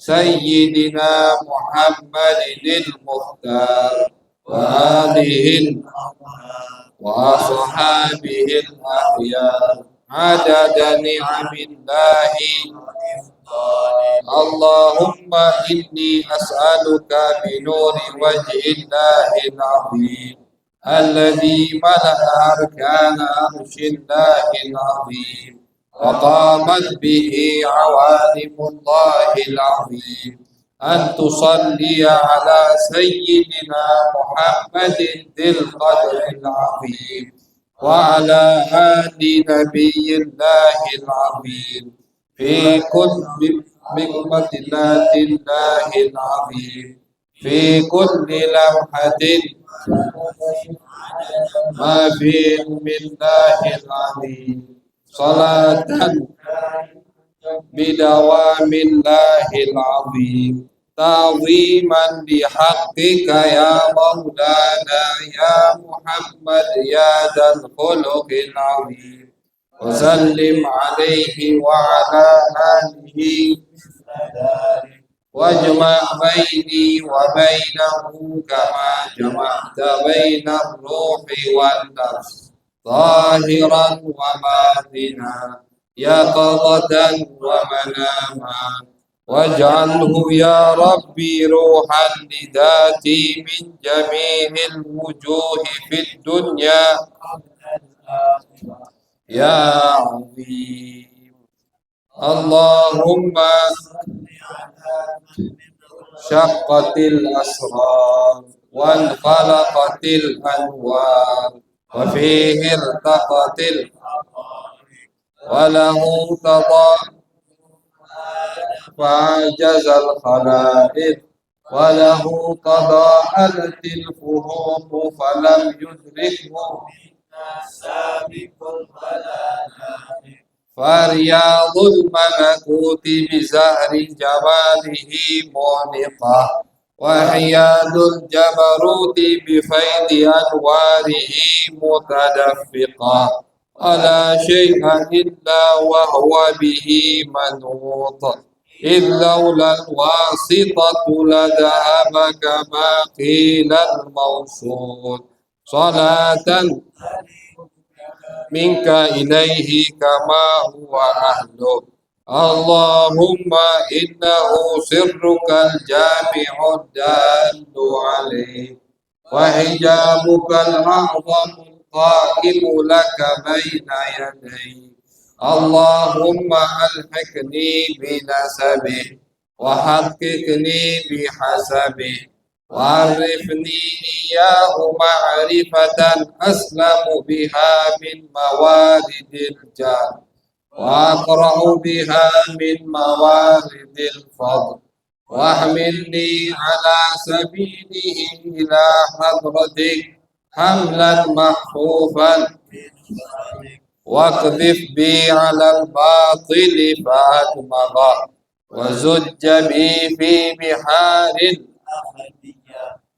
سيدنا محمد المختار وآله وأصحابه الأخيار عدد نعم الله. اللهم إني أسألك بنور وجه الله العظيم الذي ملأ أركان عرش الله العظيم وقامت به عوالم الله العظيم أن تصلي على سيدنا محمد ذي القدر العظيم وعلى آل نبي الله العظيم في كل بقدرات الله العظيم في كل لمحة ما في علم الله العظيم صلاة بدوام الله العظيم تعظيما لحقك يا مولانا يا محمد يا ذا الخلق العظيم وسلم عليه وعلى آله واجمع بيني وبينه كما جمعت بين الروح والنفس ظاهرا وباطنا يقظة ومناما واجعله يا ربي روحا لذاتي من جميع الوجوه في الدنيا يا عظيم. اللهم شقت الأسرار وانفلقت الأنوار وفيه ارتقت وله فعجز الخلائق وله تضاءلت الفروق فلم يدركه فرياض الملكوت بزهر جماله مونقة وحياد الجبروت بفيض أنواره متدفقة ولا شيء إلا وهو به منوط إذ لولا الواسطة لذهب كما قيل الموصول صلاة منك إليه كما هو أهله. اللهم إنه سرك الجامع الدال عليه وحجابك الأعظم القائم لك بين يديه. اللهم ألحقني بنسبه وحققني بحسبه وعرفني إياه معرفة أسلم بها من موارد الجاه وأقرأ بها من موارد الفضل واحملني على سبيله إلى حضرتك حملا محفوفا واقذف بي على الباطل فأدمغه وزج بي في بحار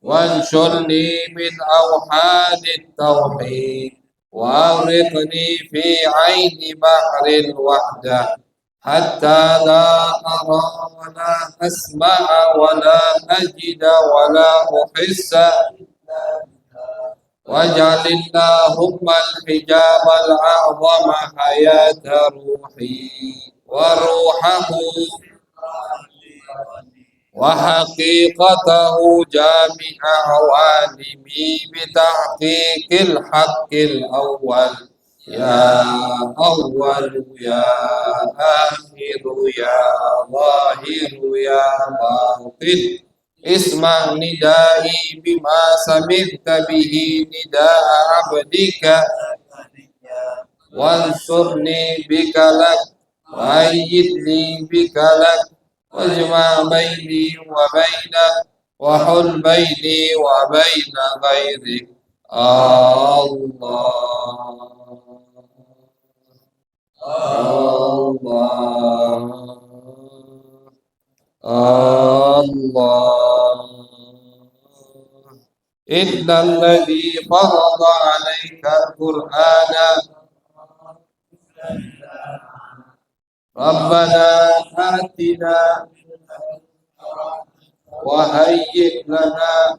وانشرني من أوحال التوحيد وأغرقني في عين بحر الوحدة حتى لا أرى ولا أسمع ولا أجد ولا أحس واجعل اللهم الحجاب الأعظم حياة روحي وروحه وحقيقته جامع عوالمي بتحقيق الحق الأول يا أول يا آخر يا ظاهر يا باطن اسمع ندائي بما سمعت به نداء عبدك وانصرني بك لك وأيدني بك لك واجمع بيني وبينك وحل بيني وبين غيرك. الله الله الله إن الذي فرض عليك القرآن ربنا آتنا وهيئ لنا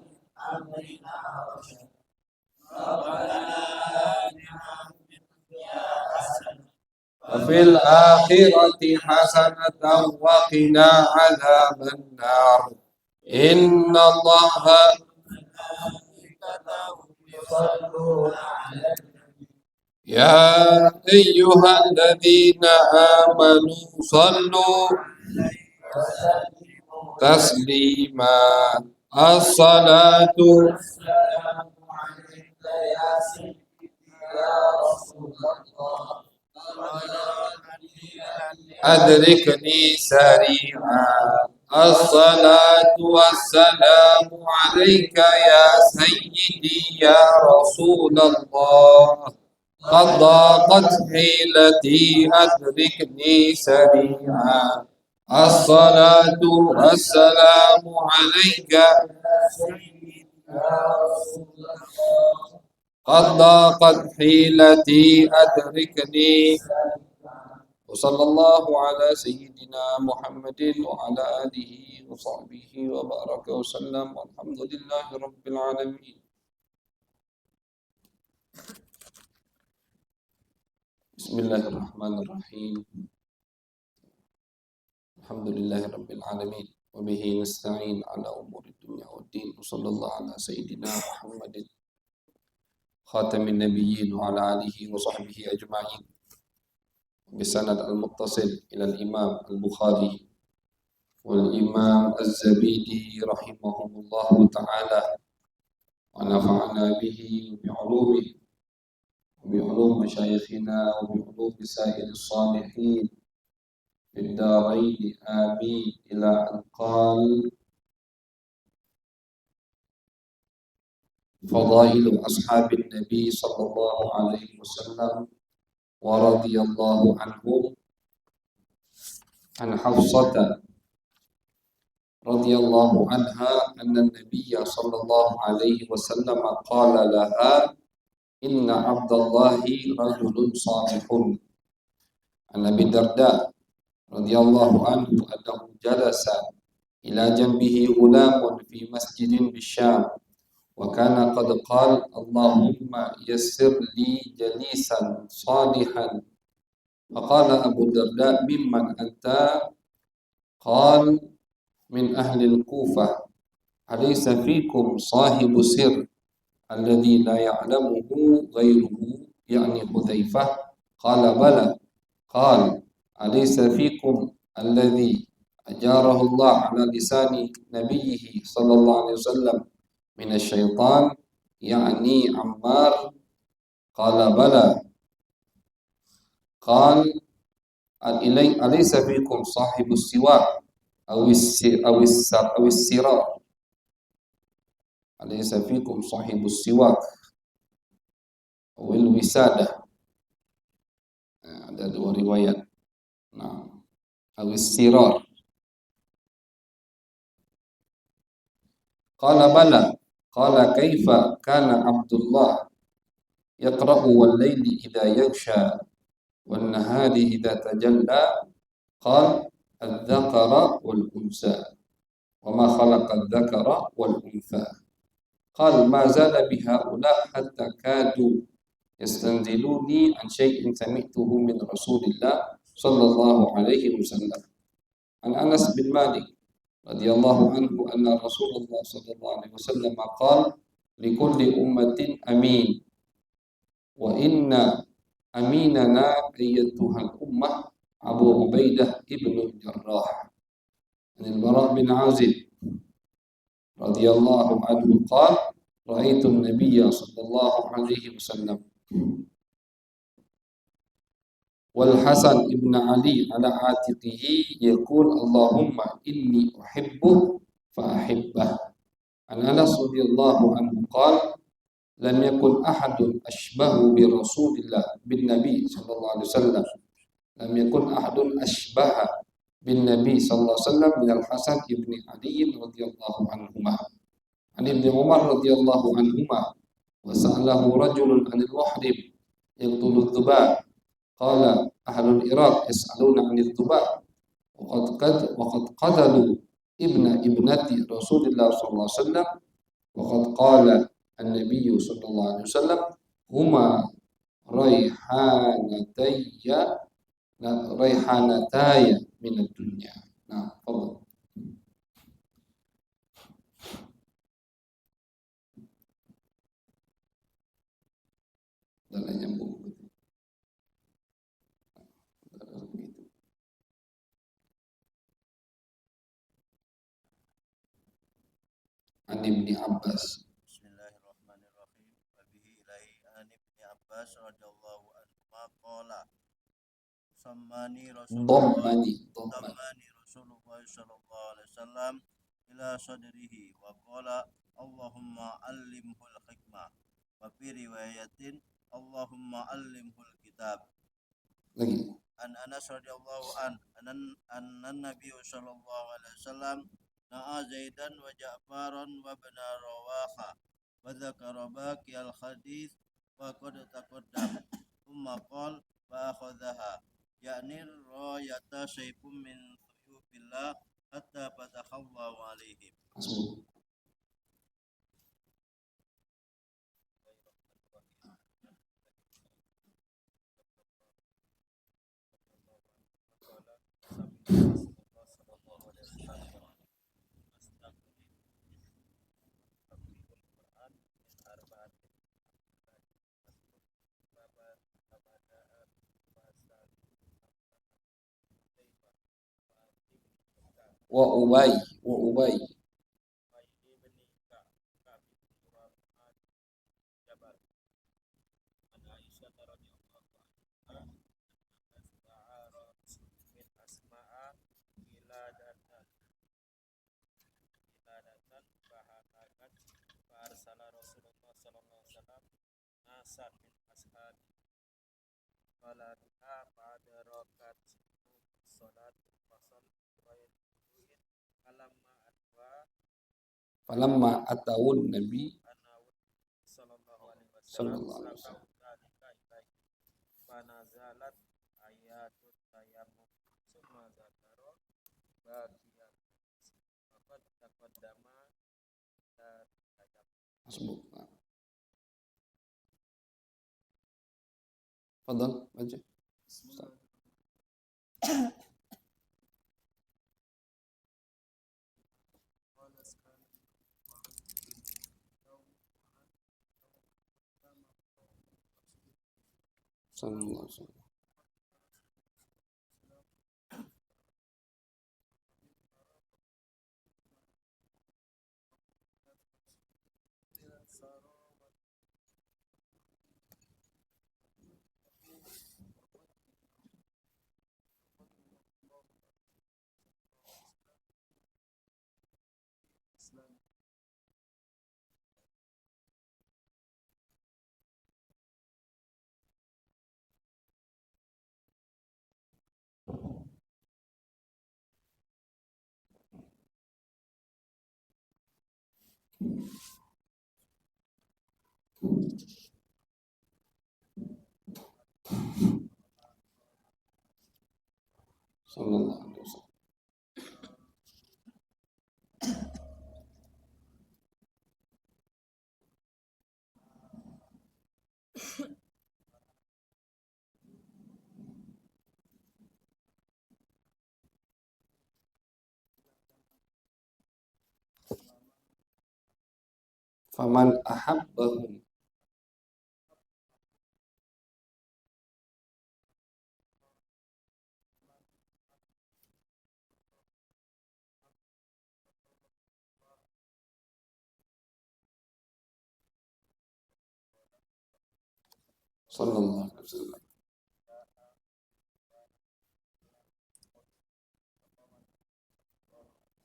وفي الآخرة حسنة وقنا عذاب النار إن الله يا أيها الذين آمنوا صلوا تسليما الصلاة أدركني سريعا الصلاة والسلام عليك يا سيدي يا رسول الله قد ضاقت حيلتي أدركني سريعا الصلاة والسلام عليك قد ضاقت حيلتي أدركني وصلى الله على سيدنا محمد وعلى آله وصحبه وبارك وسلم والحمد لله رب العالمين. بسم الله الرحمن الرحيم. الحمد لله رب العالمين وبه نستعين على أمور الدنيا والدين وصلى الله على سيدنا محمد خاتم النبيين وعلى آله وصحبه أجمعين بسند المتصل إلى الإمام البخاري والإمام الزبيدي رحمهم الله تعالى ونفعنا به بعلومه وبعلوم مشايخنا وبعلوم سائر الصالحين في الدارين آمين إلى أن قال فضائل أصحاب النبي صلى الله عليه وسلم ورضي الله عنهم عن حفصة رضي الله عنها أن النبي صلى الله عليه وسلم قال لها إن عبد الله رجل صالح. عن أبي الدرداء رضي الله عنه أنه جلس إلى جنبه غلام في مسجد بالشام وكان قد قال اللهم يسر لي جليسا صالحا فقال أبو الدرداء ممن أنت؟ قال من أهل الكوفة أليس فيكم صاحب سر الذي لا يعلمه غيره يعني حذيفة؟ قال بلى. قال أليس فيكم الذي أجاره الله على لسان نبيه صلى الله عليه وسلم من الشيطان يعني عمار؟ قال بلى. قال أليس فيكم صاحب السواك أو السرار؟ أليس فيكم صاحب السواك أو الوسادة؟ ada dua riwayat. Nah, al-istirar. Qala bala. Qala kaifa kana Abdullah yaqra'u wal-laili idza yaghsha wan-nahari idza tajalla. Qala adz-dzakara wal-unsa wa ma khalaqa adz-dzakara wal-untha. Qala ma zala bihaula hatta kadu yastanziluni an syai'in sami'tuhu min Rasulillah sallallahu alaihi wasallam. An Anas bin Malik radhiyallahu anhu anna Rasulullah sallallahu alaihi wasallam qala likulli ummatin amin wa inna aminana ayyatuhal ummah Abu Ubaidah ibn Jarrah. An al-Bara' bin Azib radhiyallahu anhu qala ra'aitu an-nabiyya sallallahu alaihi wasallam والحسن ابن علي على عاتقه يقول اللهم إني أحبه فأحبه. عن أنس رضي الله عنه قال لم يكن أحد أشبه برسول الله بالنبي صلى الله عليه وسلم لم يكن أحد أشبه بالنبي صلى الله عليه وسلم من الحسن ابن علي رضي الله عنهما. عن ابن عمر رضي الله عنهما وسأله رجل عن المحرم يقتل الذباب قال أهل العراق يسألون عن الذباب وقد قتلوا ibnati Rasulullah sallallahu alaihi wasallam wa qad qala an-nabiy sallallahu alaihi wasallam huma raihanatayya raihanataya min ad-dunya. Nah, fadhal. Dan nyambung. An Ibni Abbas. Bismillahirrahmanirrahim. Wa bihi ilaihi an Ibni Abbas radhiyallahu anhu qala sammani Rasulullah sallallahu alaihi wasallam ila sadrihi wa qala Allahumma allimhul hikmah wa fi riwayatin Allahumma allimhul kitab. Lagi. An Anas radhiyallahu anna Nabiy sallallahu alaihi wasallam na'a Zaidan wa Ja'faran wa ibn Rawaha wa dzakara baqi al-hadits wa qad taqaddam thumma qala fa akhadhaha ya'ni rayata sayfun min suyufillah hatta fatahallahu alaihim. Wa Ubay nasan min ashabi qala biha ba'da rakaat salat fasal wa yadin falamma atawun nabi sallallahu alaihi sallallahu alaihi wasallam wasallam fanazalat ayatut tayammum summa zakara baqiyat faqad taqaddama Hasbuk. Fadal, baca. Sallallahu alaihi wasallam. Sallallahu alaihi wasallam. Faman ahabbahum sallallahu alaihi wasallam.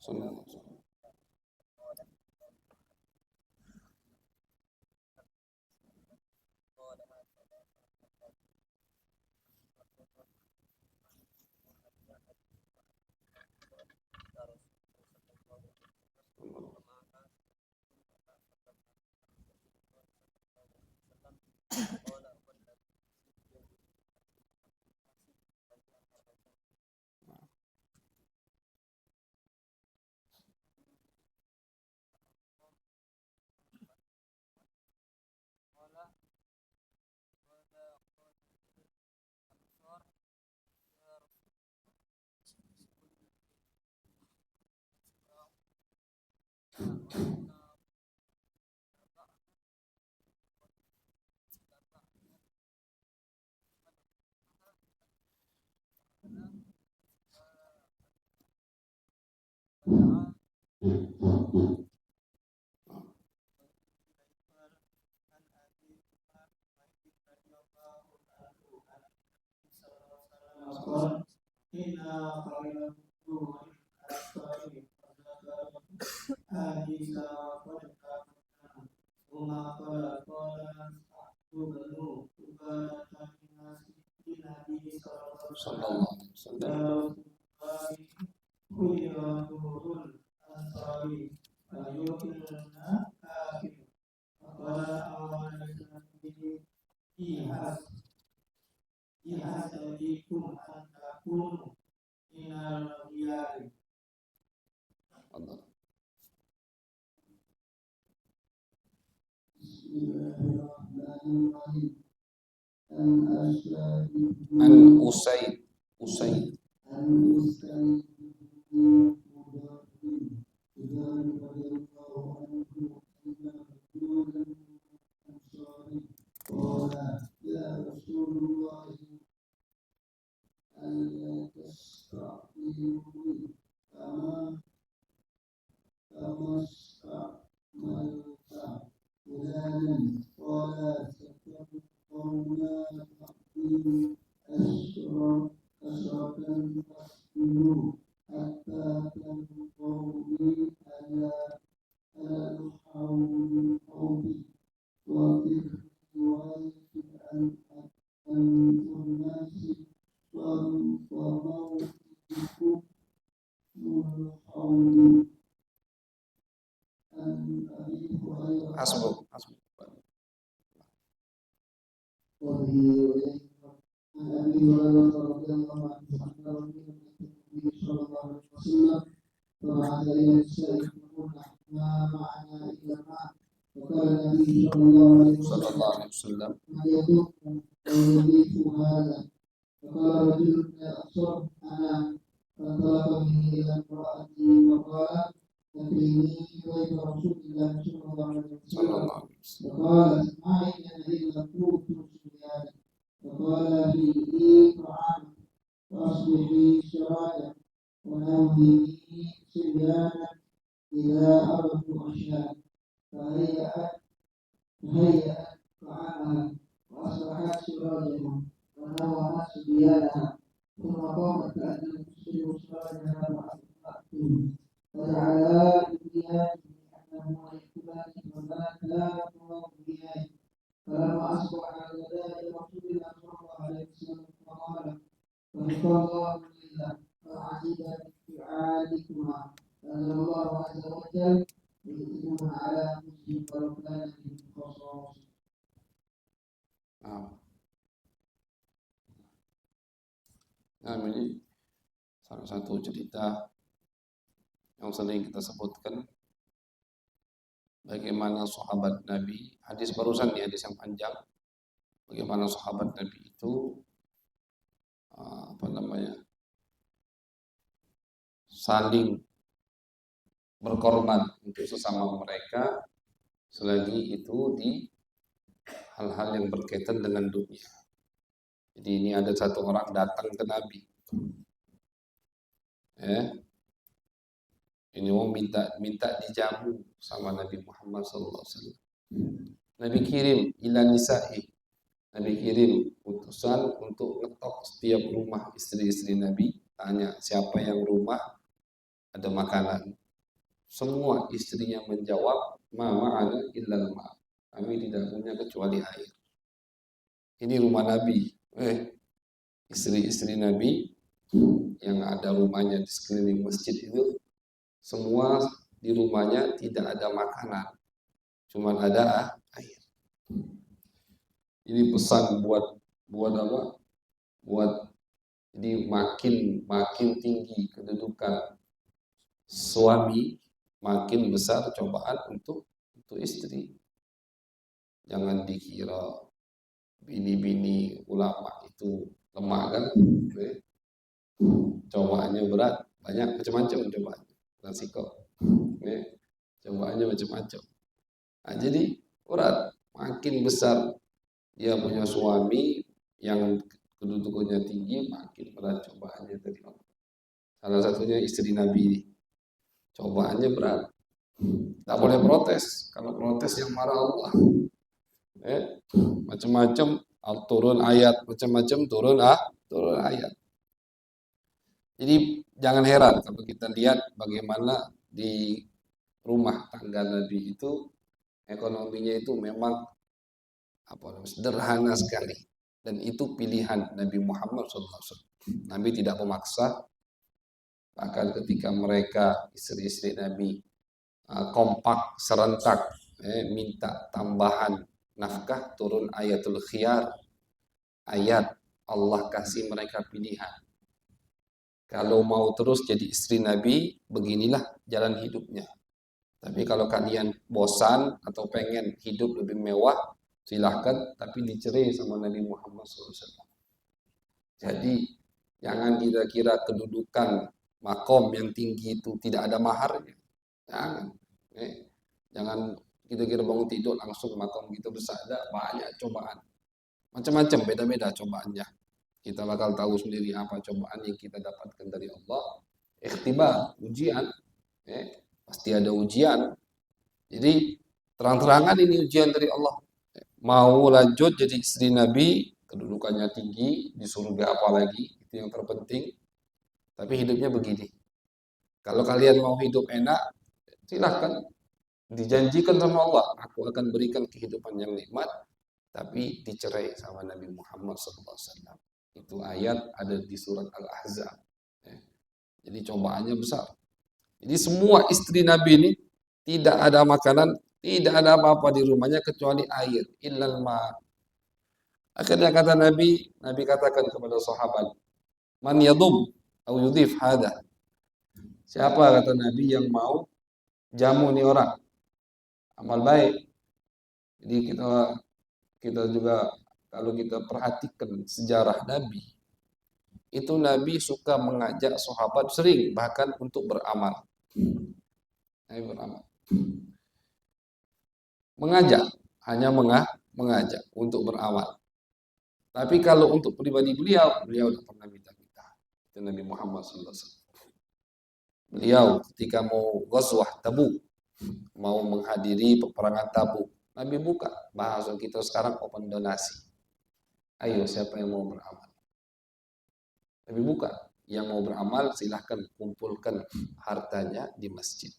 Sallallahu alaihi wasallam. Sallallahu alaihi wasallam. Allah. An Usaid. Usaid. Hasbuk. Hasbuk. Sallallahu alaihi wasallam. Sallallahu alaihi wasallam. Nah, ini salah satu cerita yang sering kita sebutkan bagaimana sahabat Nabi, hadis barusan nih, hadis yang panjang, bagaimana sahabat Nabi itu saling berkorban untuk sesama mereka selagi itu di hal-hal yang berkaitan dengan dunia. Jadi ini ada satu orang datang ke Nabi, ini mau minta dijamu sama Nabi Muhammad SAW. Nabi kirim ila nisa'i, Nabi kirim utusan untuk ngetok setiap rumah istri-istri Nabi, tanya siapa yang rumah ada makanan. Semua istrinya menjawab, ma ma'ana illal ma', kami tidak punya kecuali air. Ini rumah Nabi. Istri-istri Nabi yang ada rumahnya di sekeliling masjid itu, semua di rumahnya tidak ada makanan, cuma ada air. Ini pesan buat apa? Jadi makin tinggi kedudukan suami, makin besar cobaan untuk istri. Jangan dikira bini-bini ulama itu lemah kan? Cobaannya berat, banyak macam-macam cobaannya. Resiko, cobaannya macam-macam. Nah, jadi berat, makin besar dia punya suami yang kedudukannya tinggi, makin berat cobaannya dari Allah. Salah satunya istri Nabi ini. cobaannya berat. Tak boleh protes. Kalau protes yang marah Allah. Macam-macam turun ayat, macam-macam turun ayat. Jadi jangan heran kalau kita lihat bagaimana di rumah tangga Nabi itu ekonominya itu memang sederhana sekali, dan itu pilihan Nabi Muhammad SAW. Nabi tidak memaksa, bahkan ketika mereka istri-istri Nabi kompak serentak minta tambahan nafkah, turun ayatul khiyar, ayat Allah kasih mereka pilihan. Kalau mau terus jadi istri Nabi, beginilah jalan hidupnya. Tapi kalau kalian bosan atau pengen hidup lebih mewah, silahkan, tapi dicerai sama Nabi Muhammad SAW. Jadi jangan kira-kira kedudukan makom yang tinggi itu tidak ada maharnya. Jangan. Jangan kira-kira bangun tidur langsung makom gitu besar. Ada banyak cobaan. Macam-macam, beda-beda cobaannya. Kita bakal tahu sendiri apa cobaan yang kita dapatkan dari Allah. Ikhtibar, ujian. Pasti ada ujian. Jadi terang-terangan ini ujian dari Allah. Mau lanjut jadi istri Nabi, kedudukannya tinggi, di surga apalagi, itu yang terpenting. Tapi hidupnya begini. Kalau kalian mau hidup enak, silahkan. Dijanjikan sama Allah, aku akan berikan kehidupan yang nikmat, tapi dicerai sama Nabi Muhammad SAW. Itu ayat ada di surat Al-Ahzab. Jadi cobaannya besar. Jadi semua istri Nabi ini tidak ada makanan, tidak ada apa-apa di rumahnya kecuali air. Illal ma. Akhirnya kata Nabi katakan kepada sahabat, man yadum atau yudhif hada. Siapa kata Nabi yang mau jamu nih orang? Amal baik. Jadi kita juga kalau kita perhatikan sejarah Nabi, itu Nabi suka mengajak sahabat sering bahkan untuk beramal. Nabi beramal. Mengajak, hanya mengajak untuk beramal. Tapi kalau untuk pribadi beliau tidak pernah minta-minta. Itu Nabi Muhammad SAW. Beliau ketika mau ghazwah Tabuk, mau menghadiri peperangan Tabuk, Nabi buka, bahasa kita sekarang open donasi. Ayo siapa yang mau beramal? Nabi buka, yang mau beramal silahkan kumpulkan hartanya di masjid.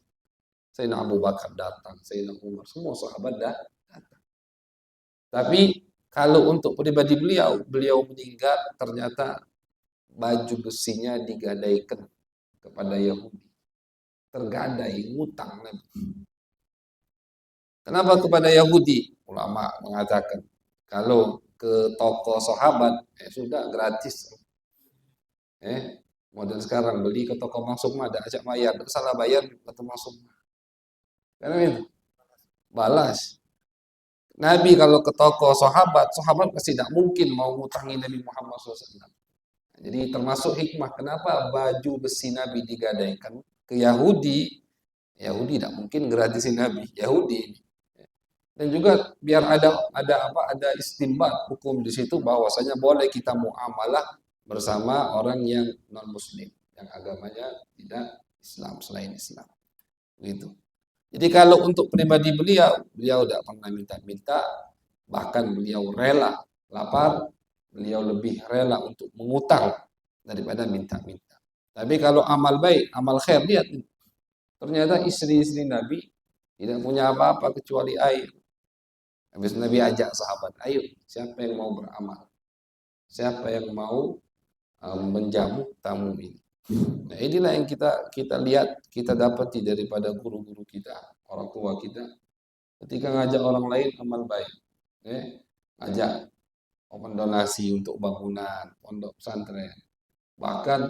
Sayyidina Abu Bakar datang, Sayyidina Umar, semua sahabat datang. Tapi kalau untuk pribadi beliau meninggal ternyata baju besinya digadaikan kepada Yahudi. Tergadai, ngutang Nabi. Kenapa kepada Yahudi? Ulama mengatakan kalau ke toko sahabat sudah gratis. Model sekarang beli ke toko Maksum ada ajak bayar, salah bayar atau Maksum. Karena itu balas. Nabi kalau ke toko sahabat pasti tidak mungkin mau ngutangi Nabi Muhammad SAW. Jadi termasuk hikmah kenapa baju besi Nabi digadaikan ke Yahudi. Yahudi tidak mungkin gratisin Nabi, Yahudi. Dan juga biar ada istimbat hukum di situ bahwasanya boleh kita muamalah bersama orang yang non muslim, yang agamanya tidak Islam, selain Islam. Gitu. Jadi kalau untuk pribadi beliau tidak pernah minta-minta, bahkan beliau rela lapar, beliau lebih rela untuk mengutang daripada minta-minta. Tapi kalau amal baik, amal khair, lihat ternyata istri-istri Nabi tidak punya apa-apa kecuali air. Habis Nabi ajak sahabat, ayo siapa yang mau beramal? Siapa yang mau menjamu tamu ini? Nah inilah yang kita lihat, kita dapati daripada guru-guru kita, orang tua kita, ketika ngajak orang lain amal baik, ngajak open donasi untuk bangunan, pondok pesantren. Bahkan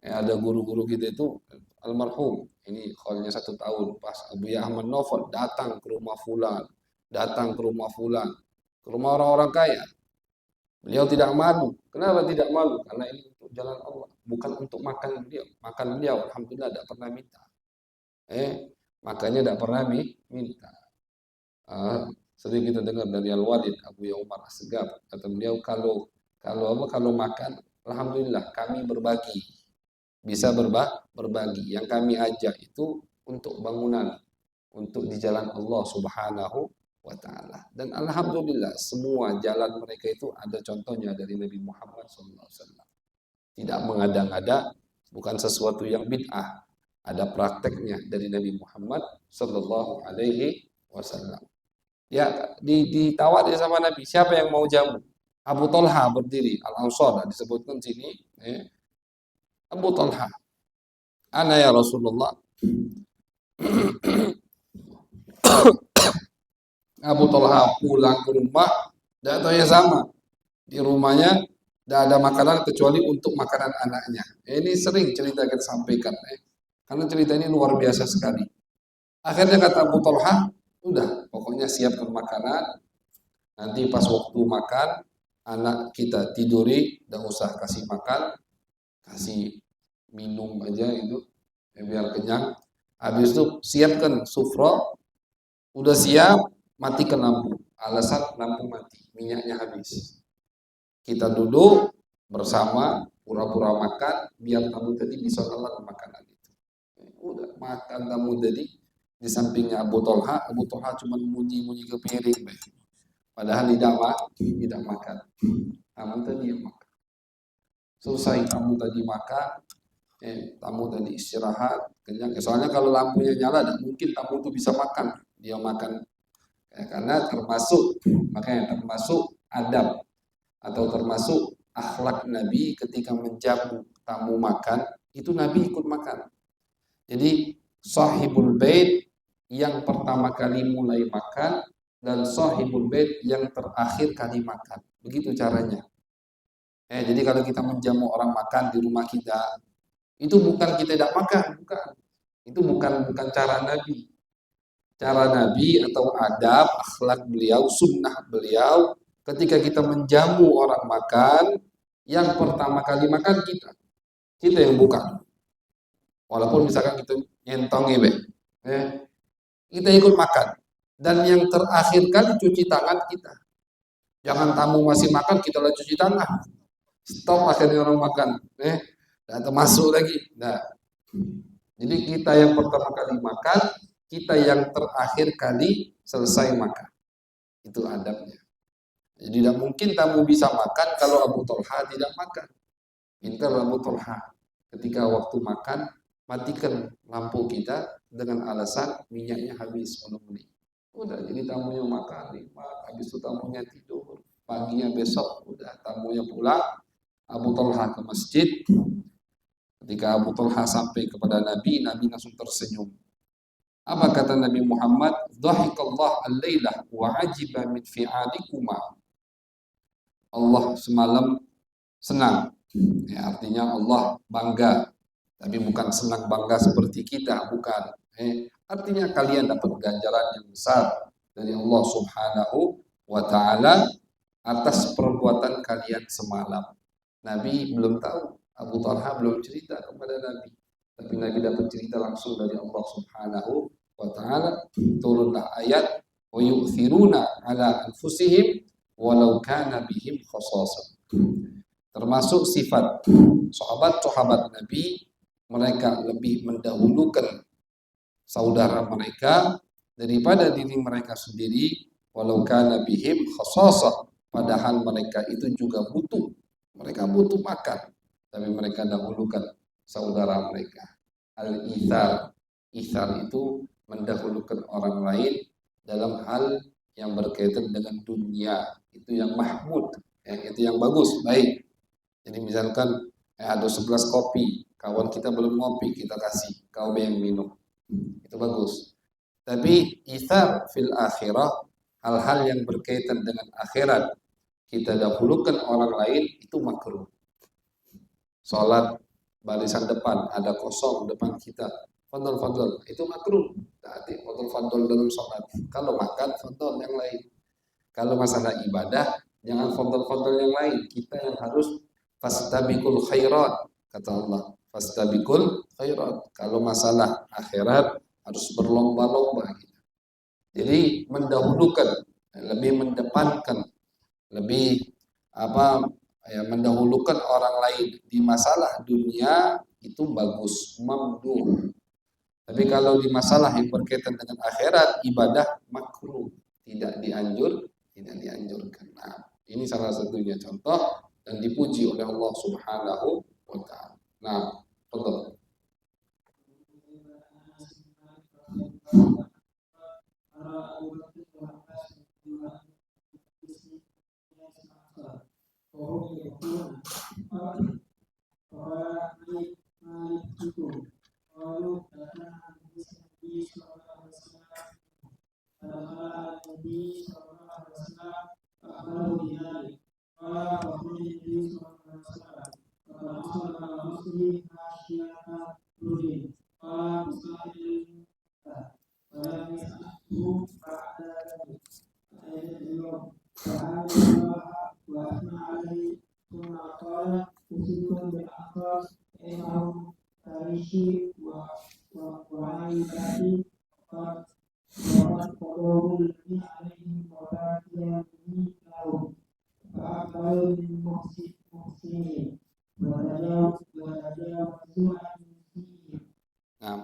ada guru-guru kita itu almarhum, ini kholnya 1 tahun, pas Abu Ahmad Novel datang ke rumah fulan, datang ke rumah fulan, ke rumah orang-orang kaya. Beliau tidak malu. Kenapa tidak malu? Karena ini untuk jalan Allah, bukan untuk makan beliau. Makan beliau, alhamdulillah tidak pernah minta. Makanya tidak pernah minta. Sering kita dengar dari Al-Walid Abu Umar As-Segaf, kata beliau kalau makan, alhamdulillah kami berbagi, bisa berbagi. Yang kami ajak itu untuk bangunan, untuk di jalan Allah Subhanahu wa Ta'ala. Dan alhamdulillah semua jalan mereka itu ada contohnya dari Nabi Muhammad SAW. Tidak mengada-ngada, bukan sesuatu yang bid'ah. Ada prakteknya dari Nabi Muhammad Sallallahu Alaihi Wasallam. Ya, ditawari sama Nabi, siapa yang mau jamu? Abu Talha berdiri, Al-Ansar disebutkan sini. Abu Talha, ana ya Rasulullah. Abu Talha pulang ke rumah, datanya sama. Di rumahnya tidak ada makanan kecuali untuk makanan anaknya. Ini sering cerita kita sampaikan. Karena cerita ini luar biasa sekali. Akhirnya kata Abu Talha, udah pokoknya siapkan makanan. Nanti pas waktu makan, anak kita tiduri, tidak usah kasih makan, kasih minum aja itu, biar kenyang. Habis itu siapkan sufro, udah siap, matikan lampu. Alasan lampu mati, minyaknya habis. Kita duduk bersama, pura-pura makan, biar tamu tadi bisa telan makanan itu. Udah makan tamu tadi, di sampingnya Abu Talha cuma munyi-munyi ke piring. Padahal tidak makan. Tamu tadi yang makan. Selesai tamu tadi makan, tamu tadi istirahat, kenyang. Soalnya kalau lampunya nyala, tidak mungkin tamu itu bisa makan. Dia makan. Karena termasuk adab atau termasuk akhlak Nabi ketika menjamu tamu makan, itu Nabi ikut makan. Jadi sahibul bait yang pertama kali mulai makan dan sahibul bait yang terakhir kali makan. Begitu caranya. Jadi kalau kita menjamu orang makan di rumah kita, itu bukan kita tidak makan, bukan. Itu bukan cara Nabi. Cara Nabi atau adab, akhlak beliau, sunnah beliau, ketika kita menjamu orang makan, yang pertama kali makan kita yang buka. Walaupun misalkan kita nyentong kita ikut makan. Dan yang terakhir kali cuci tangan kita. Jangan tamu masih makan, kita lah cuci tangan. Stop akhirnya orang makan. Dan termasuk lagi. Nah, jadi kita yang pertama kali makan, kita yang terakhir kali selesai makan. Itu adabnya. Jadi tidak mungkin tamu bisa makan kalau Abu Talha tidak makan. Pintar Abu Talha. Ketika waktu makan, matikan lampu kita dengan alasan minyaknya habis menunggu. Udah, jadi tamunya makan, habis itu tamunya tidur. Paginya besok, udah tamunya pulang. Abu Talha ke masjid. Ketika Abu Talha sampai kepada Nabi langsung tersenyum. Apa kata Nabi Muhammad? Dhahikallah al-lailah wa ajiba min fi'alikuma. Allah semalam senang. Ya, artinya Allah bangga. Tapi bukan senang bangga seperti kita, bukan. Artinya kalian dapat ganjaran yang besar dari Allah Subhanahu wa Ta'ala atas perbuatan kalian semalam. Nabi belum tahu, Abu Talha belum cerita kepada Nabi. Tapi Nabi dapat cerita langsung dari Allah Subhanahu wa Ta'ala. Turunlah ayat wa yu'thiruna ala anfusihim walau kana bihim khasasah. Termasuk sifat sahabat-sahabat Nabi, mereka lebih mendahulukan saudara mereka daripada diri mereka sendiri, walau kana bihim khasasah, padahal mereka itu juga butuh. Mereka butuh makan, tapi mereka dahulukan saudara mereka. Al-ithar, ithar itu mendahulukan orang lain dalam hal yang berkaitan dengan dunia. Itu yang mahmud, itu yang bagus, baik. Jadi misalkan ada 11 kopi, kawan kita belum ngopi, kita kasih, kau yang minum. Itu bagus. Tapi ithar fil akhirah, hal-hal yang berkaitan dengan akhirat, kita dahulukan orang lain, itu makruh. Sholat barisan depan, ada kosong depan kita, fadol, itu makruh. Tadi fadol dalam sholat. Kalau makan, fadol yang lain. Kalau masalah ibadah, jangan fadol yang lain. Kita yang harus fastabiqul khairat, kata Allah. Fastabiqul khairat. Kalau masalah akhirat, harus berlomba-lomba. Jadi mendahulukan, lebih mendepankan, lebih mendahulukan orang lain di masalah dunia, itu bagus, mamduh. Tapi kalau di masalah yang berkaitan dengan akhirat, ibadah makruh, tidak dianjurkan. Nah, ini salah satunya contoh dan dipuji oleh Allah Subhanahu wa taala. Nah, betul. Nah,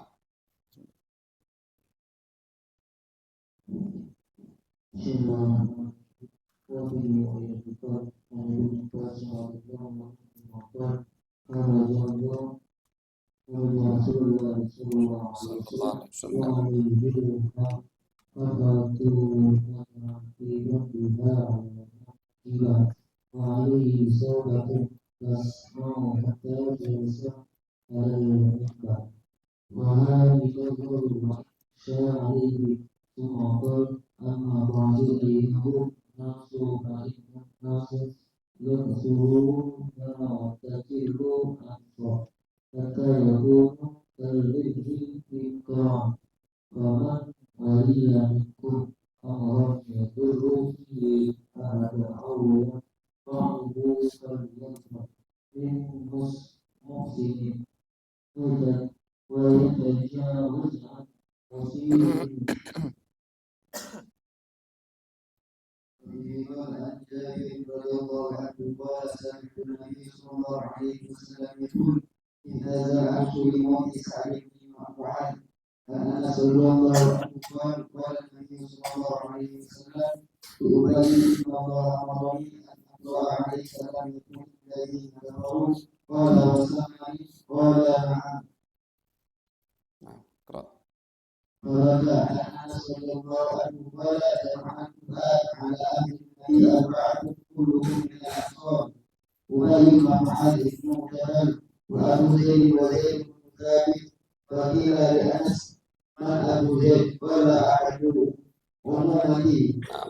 sallallahu alaihi wasallam.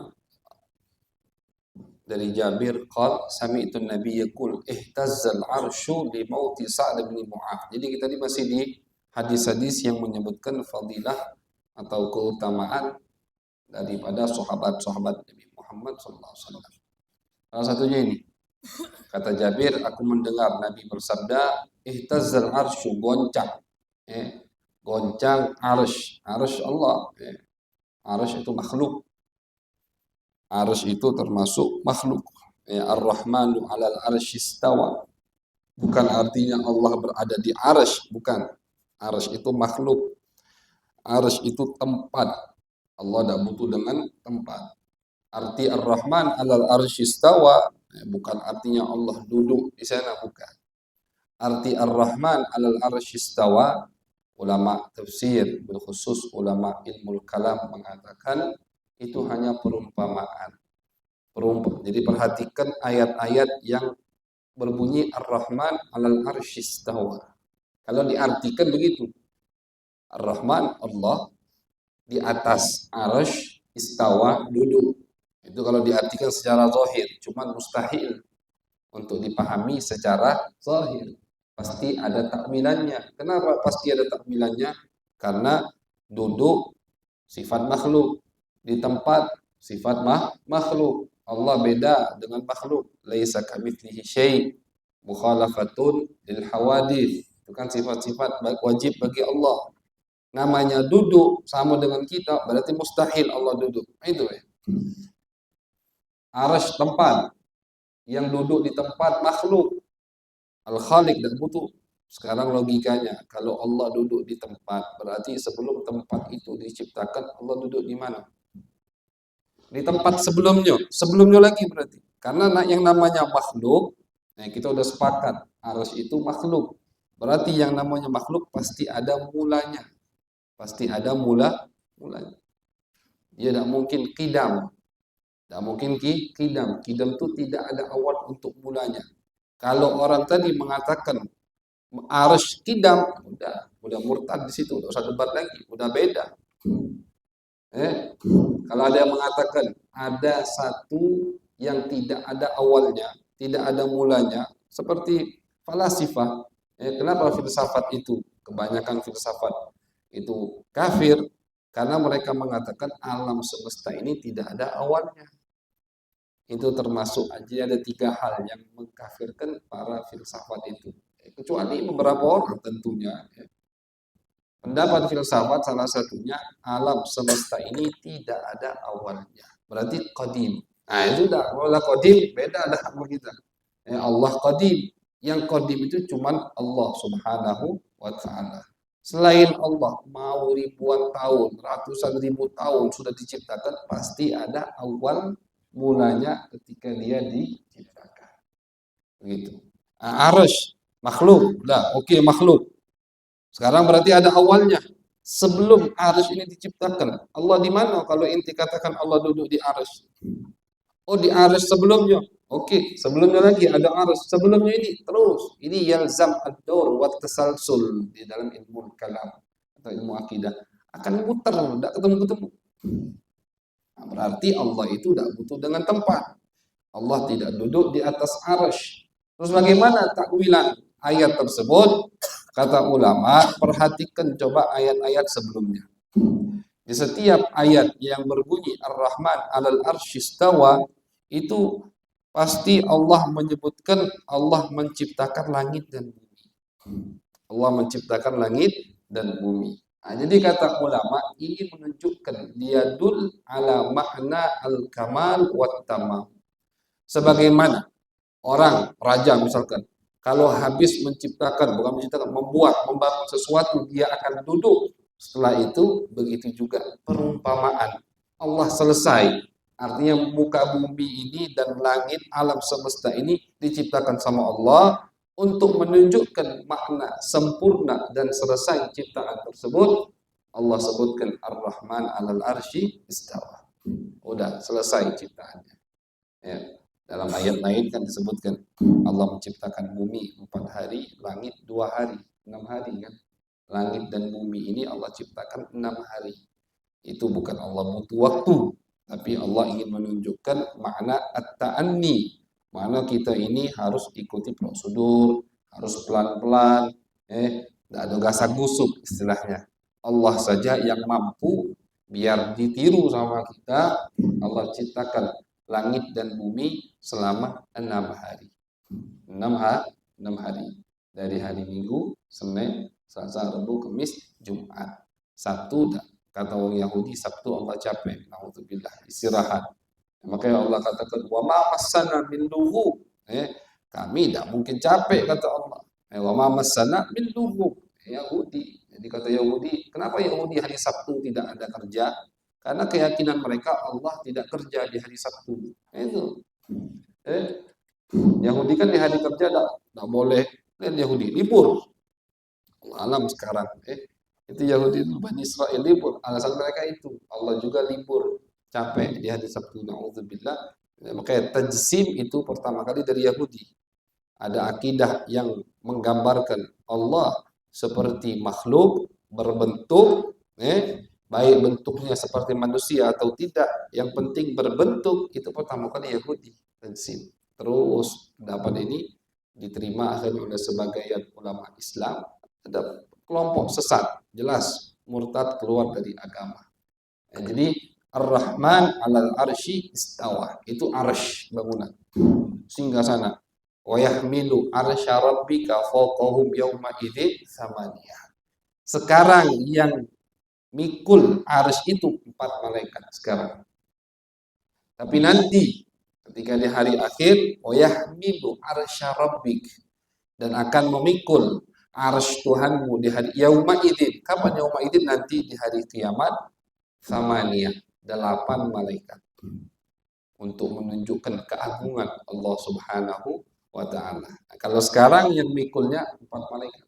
Dari Jabir qal sami'tu Nabi yaqul ihtazzal arsyu li mauti Sa'd bin Mu'adz. Jadi kita ini masih di hadis-hadis yang menyebutkan fadilah atau keutamaan daripada sahabat-sahabat Nabi Muhammad sallallahu alaihi wasallam. Salah satunya ini. Kata Jabir, aku mendengar Nabi bersabda, ihtazzal arsyu, goncang. Goncang arsy. Arsy Allah. Arsy itu makhluk. Arsy itu termasuk makhluk. Ar-Rahmanu 'alal arsy istawa. Bukan artinya Allah berada di arsy, bukan. Arsy itu makhluk. Arsy itu tempat. Allah tidak butuh dengan tempat. Arti Ar-Rahman 'alal arsy istawa bukan artinya Allah duduk di sana, bukan. Arti Ar-Rahman 'alal arsy istawa, ulama tafsir, berkhusus ulama ilmu kalam mengatakan itu hanya perumpamaan. Jadi perhatikan ayat-ayat yang berbunyi Ar-Rahman 'alal arsy istawa. Kalau diartikan begitu, Ar-Rahman Allah di atas arsy, istawa duduk. Itu kalau diartikan secara zahir, cuman mustahil untuk dipahami secara zahir. Pasti ada takmilannya. Kenapa pasti ada takmilannya? Karena duduk sifat makhluk, di tempat sifat makhluk. Allah beda dengan makhluk. Laisa kamitslihi syai', mukhalafatun lil hawadits. Itu kan sifat-sifat wajib bagi Allah. Namanya duduk sama dengan kita, berarti mustahil Allah duduk. Itu ya. Arsy tempat, yang duduk di tempat makhluk. Al-Khaliq dan butuh Sekarang logikanya, kalau Allah duduk di tempat, berarti sebelum tempat itu diciptakan, Allah duduk di mana? Di tempat sebelumnya lagi berarti. Karena yang namanya makhluk, nah kita udah sepakat, arsy itu makhluk. Berarti yang namanya makhluk pasti ada mulanya. Pasti ada mulanya. Dia tidak mungkin kidam. Tidak mungkin kidam. Kidam itu tidak ada awal untuk mulanya. Kalau orang tadi mengatakan arsy kidam, udah murtad di situ, udah usah debat lagi, udah beda. Kalau ada yang mengatakan ada satu yang tidak ada awalnya, tidak ada mulanya, seperti falasifah. Kenapa filsafat itu? Kebanyakan filsafat itu kafir karena mereka mengatakan alam semesta ini tidak ada awalnya. Itu termasuk aja ada 3 hal yang mengkafirkan para filsafat itu. Kecuali beberapa orang tentunya. Pendapat filsafat salah satunya alam semesta ini tidak ada awalnya. Berarti qadim. Nah itu dah, kalau qadim beda dah sama kita. Allah qadim. Yang qadim itu cuman Allah Subhanahu wa taala. Selain Allah mau ribuan tahun, ratusan ribu tahun sudah diciptakan, pasti ada awal mulanya ketika dia diciptakan. Begitu. Arsh makhluk, dah oke makhluk. Sekarang berarti ada awalnya. Sebelum arsy ini diciptakan, Allah di mana kalau inti katakan Allah duduk di arsy? Oh di arsy sebelumnya. Oke, sebelumnya lagi ada arsy. Sebelumnya ini terus. Ini yalzam ad-daur wa tasalsul di dalam ilmu kalam atau ilmu akidah. Akan muter, tidak ketemu-ketemu. Nah, berarti Allah itu tidak butuh dengan tempat. Allah tidak duduk di atas arsy. Terus bagaimana takwilan ayat tersebut? Kata ulama, perhatikan coba ayat-ayat sebelumnya. Di setiap ayat yang berbunyi Ar-Rahman 'alal arsy istawa, itu pasti Allah menyebutkan Allah menciptakan langit dan bumi. Allah menciptakan langit dan bumi. Nah, jadi kata ulama ini menunjukkan dul ala makna al-kamal wat tamam. Sebagaimana orang raja misalkan kalau habis menciptakan, bukan menciptakan, membangun sesuatu, dia akan duduk. Setelah itu, begitu juga perumpamaan. Allah selesai. Artinya muka bumi ini dan langit, alam semesta ini diciptakan sama Allah untuk menunjukkan makna sempurna dan selesai ciptaan tersebut. Allah sebutkan Ar-Rahman 'alal arsy istawa. Udah selesai ciptaannya. Ya. Dalam ayat lain kan disebutkan Allah menciptakan bumi 4 hari, langit 2 hari, 6 hari kan. Langit dan bumi ini Allah ciptakan 6 hari. Itu bukan Allah butuh waktu, tapi Allah ingin menunjukkan makna at-ta'anni. Makna kita ini harus ikuti prosedur, harus pelan-pelan, tidak ada gasak-gusuk istilahnya. Allah saja yang mampu biar ditiru sama kita. Allah ciptakan langit dan bumi selama 6 hari. 6 hari. Dari hari Minggu, Senin, Selasa, Rabu, Kamis, Jumat. Sabtu, kata orang Yahudi, Sabtu Allah capek. Na'udzubillah, istirahat. Makanya Allah katakan, wa ma massana min lughub. Kami tidak mungkin capek, kata Allah. Wa ma massana min lughub. Yahudi. Jadi kata Yahudi, kenapa Yahudi hari Sabtu tidak ada kerja? Karena keyakinan mereka Allah tidak kerja di hari Sabtu. Itu. Yahudi kan di hari kerja tidak boleh. Dan Yahudi libur. Alam sekarang. Itu Yahudi itu Bani Israel libur. Alasan mereka itu. Allah juga libur. Capek di hari Sabtu. Na'udzubillah. Makanya tajsim itu pertama kali dari Yahudi. Ada akidah yang menggambarkan Allah seperti makhluk berbentuk. Baik bentuknya seperti manusia atau tidak, yang penting berbentuk. Itu pertama kali Yahudi tajsim. Terus pendapat ini diterima akhirnya oleh sebagian ulama Islam. Ada kelompok sesat, jelas murtad, keluar dari agama. Jadi Ar-Rahman 'alal arsy istawa, itu arsy bangunan singgah sana. Wa yahmilu arsya rabbika fawqahum yawma idzin samaniyah. Sekarang yang mikul arsy itu 4 malaikat sekarang. Tapi nanti ketika di hari akhir, wa yahmilu arsya rabbik, dan akan memikul Arsy Tuhanmu di hari yauma idzin. Kapan yauma idzin? Nanti di hari kiamat. Samaniyah, 8 malaikat. Untuk menunjukkan keagungan Allah Subhanahu wa Ta'ala. Nah, kalau sekarang yang mikulnya 4 malaikat.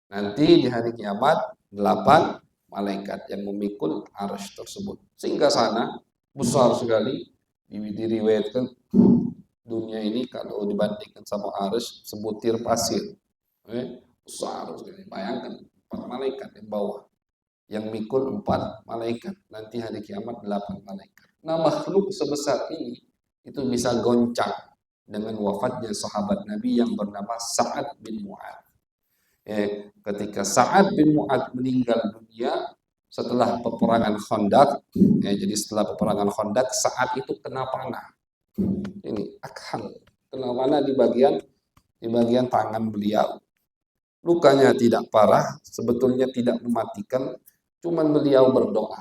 Nanti di hari kiamat 8 malaikat yang memikul arsy tersebut. Sehingga sana besar sekali, diriwayatkan dunia ini kalau dibandingkan sama arsy sebutir pasir. Besar sekali. Bayangkan 4 malaikat di bawah. Yang mikul 4 malaikat. Nanti hari kiamat 8 malaikat. Nah, makhluk sebesar ini itu bisa goncang dengan wafatnya sahabat Nabi yang bernama Sa'ad bin Mu'adz. Ketika Sa'ad bin Mu'adz meninggal dunia setelah peperangan Khandaq, jadi setelah peperangan Khandaq, Sa'ad itu kena panah. Ini akhal, kena panah di bagian tangan beliau. Lukanya tidak parah, sebetulnya tidak mematikan, cuman beliau berdoa,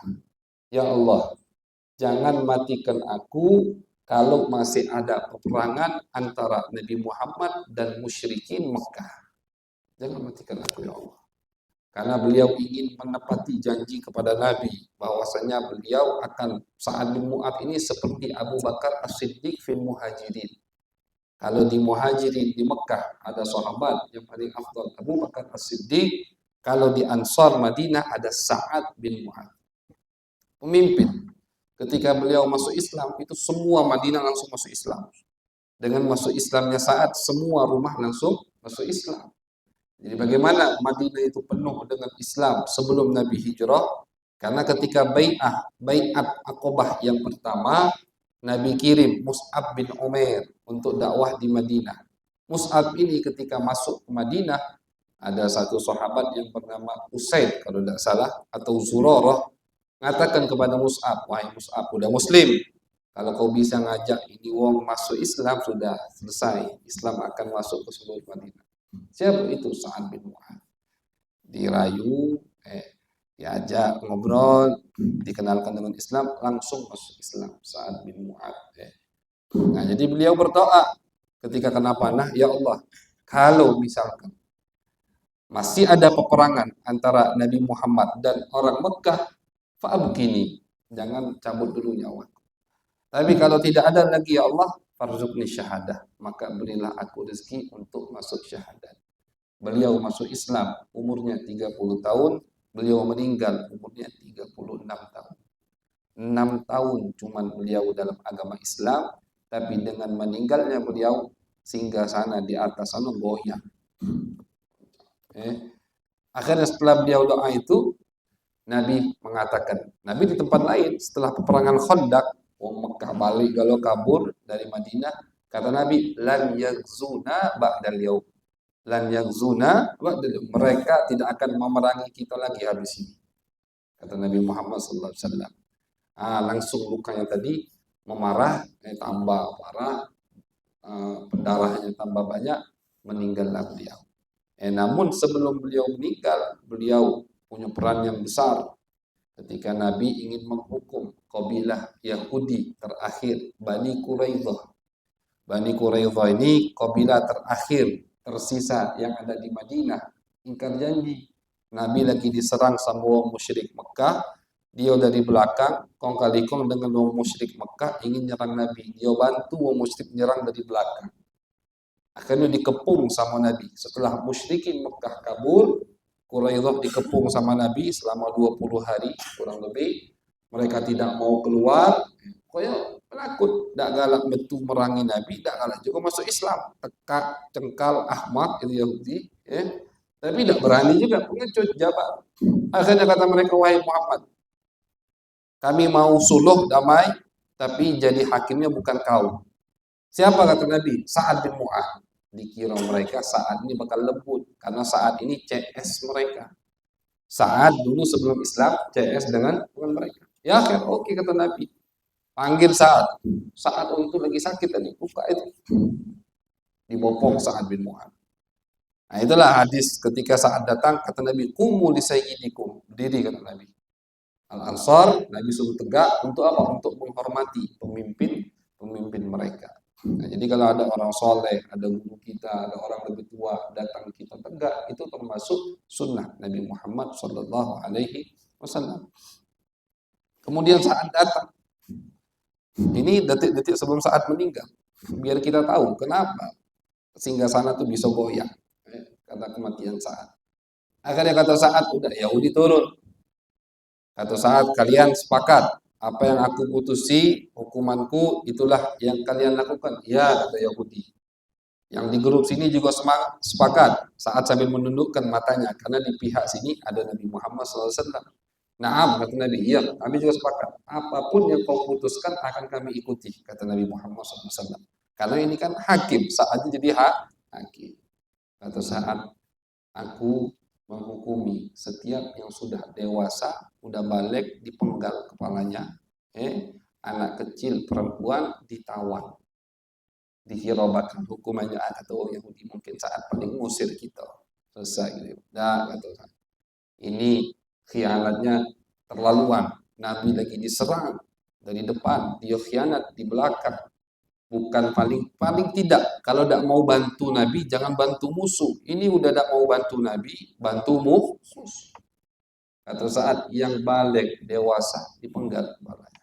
ya Allah, jangan matikan aku kalau masih ada peperangan antara Nabi Muhammad dan musyrikin Mekah. Jangan matikan aku ya Allah. Karena beliau ingin menepati janji kepada Nabi bahwasanya beliau akan Sa'ad bin Mu'adz ini seperti Abu Bakar As-Siddiq fil Muhajirin. Kalau di Muhajirin di Mekah ada sahabat yang paling afdal Abu Bakar As-Siddiq, kalau di Ansar Madinah ada Sa'ad bin Mu'adz. Pemimpin. Ketika beliau masuk Islam, itu semua Madinah langsung masuk Islam. Dengan masuk Islamnya Sa'ad, semua rumah langsung masuk Islam. Jadi bagaimana Madinah itu penuh dengan Islam sebelum Nabi hijrah? Karena ketika bai'at Aqabah yang pertama, Nabi kirim Mus'ab bin Umair untuk dakwah di Madinah. Mus'ab ini ketika masuk ke Madinah, ada satu sahabat yang bernama Usaid kalau tidak salah, atau Zurarah, mengatakan kepada Mus'ab, wahai Mus'ab, udah muslim, kalau kau bisa ngajak ini wong masuk Islam, sudah selesai, Islam akan masuk ke seluruh Madinah. Siapa itu? Sa'ad bin Mu'adz. Dirayu, diajak ngobrol, dikenalkan dengan Islam, langsung masuk Islam, Sa'ad bin Mu'adz. Nah, jadi beliau berdoa ketika kena panah, ya Allah, kalau misalkan masih ada peperangan antara Nabi Muhammad dan orang Mekah, fa'abkini, jangan cabut dulu nyawa. Tapi kalau tidak ada lagi ya Allah, farzuqni syahadah, maka berilah aku rezeki untuk masuk syahadat. Beliau masuk Islam umurnya 30 tahun, beliau meninggal umurnya 36 tahun. 6 tahun cuman beliau dalam agama Islam, tapi dengan meninggalnya beliau singgasana di atas sana goyang. Akhirnya setelah beliau doa itu, Nabi mengatakan, Nabi di tempat lain setelah peperangan Khandaq, Mekah balik galau kabur dari Madinah, kata Nabi, lan yaghzuna ba'dal yaum. Lan yaghzuna ba'dal yaum. Mereka tidak akan memerangi kita lagi habis ini. Kata Nabi Muhammad sallallahu alaihi wasallam. Langsung lukanya tadi memarah, tambah parah, darahnya tambah banyak, meninggallah beliau. Namun sebelum beliau meninggal, beliau punya peran yang besar ketika Nabi ingin menghukum kabilah Yahudi terakhir, Bani Quraidah. Bani Quraidah ini kabilah terakhir tersisa yang ada di Madinah. Ingkar janji. Nabi lagi diserang sama orang musyrik Mekah, dia dari belakang kong kali kong dengan orang musyrik Mekah ingin nyerang Nabi. Dia bantu orang musyrik nyerang dari belakang. Akhirnya dikepung sama Nabi. Setelah musyrikin Mekah kabur, Quraidah dikepung sama Nabi selama 20 hari kurang lebih. Mereka tidak mau keluar. Pokoknya penakut, tidak galak betul merangi Nabi, tidak galak juga masuk Islam. Tekak, cengkal, Ahmad itu Yahudi, tapi tidak berani juga pengecut jabat. Akhirnya kata mereka, wahai Muhammad, kami mau suluh damai, tapi jadi hakimnya bukan kau. Siapa kata Nabi? Sa'ad bin Mu'adz. Dikira mereka saat ini bakal lembut karena saat ini CS mereka. Saat dulu sebelum Islam CS dengan mereka. Ya kan, oke kata Nabi. Panggil Sa'ad. Sa'ad itu lagi sakit tadi, buka itu. Dibopong Sa'ad bin Mu'adz. Nah, itulah hadis ketika Sa'ad datang kata Nabi, "Qumu li sayyidikum." Berdiri kata Nabi. Al-Ansar, Nabi suruh tegak untuk apa? Untuk menghormati pemimpin mereka. Nah, jadi kalau ada orang soleh, ada guru kita, ada orang lebih tua datang kita Enggak, itu termasuk sunnah Nabi Muhammad Sallallahu Alaihi Wasallam. Kemudian saat datang, ini detik-detik sebelum saat meninggal, biar kita tahu kenapa singgasana itu bisa goyang karena kematian saat. Akhirnya kata saat, udah Yahudi turun. Kata saat, kalian sepakat apa yang aku putusi, hukumanku itulah yang kalian lakukan. Ya, kata Yahudi. Yang di grup sini juga sepakat saat sambil menundukkan matanya karena di pihak sini ada Nabi Muhammad SAW. Naam, kata Nabi, iya, kami juga sepakat. Apapun yang kau putuskan akan kami ikuti, kata Nabi Muhammad SAW. Karena ini kan hakim, saatnya jadi hakim. Kata saat, aku menghukumi setiap yang sudah dewasa, sudah balik, dipenggal kepalanya, anak kecil perempuan ditawan, dihiraukan hukumannya. Kata orang Yahudi, mungkin saat paling ngusir kita, selesai gitu. Nah, kata ini khianatnya terlaluan. Nabi lagi diserang dari depan, dia khianat di belakang. Bukan paling tidak, kalau tidak mau bantu Nabi, jangan bantu musuh. Ini udah tidak mau bantu Nabi, bantu musuh. Atau saat yang balik dewasa dipenggal kepalanya.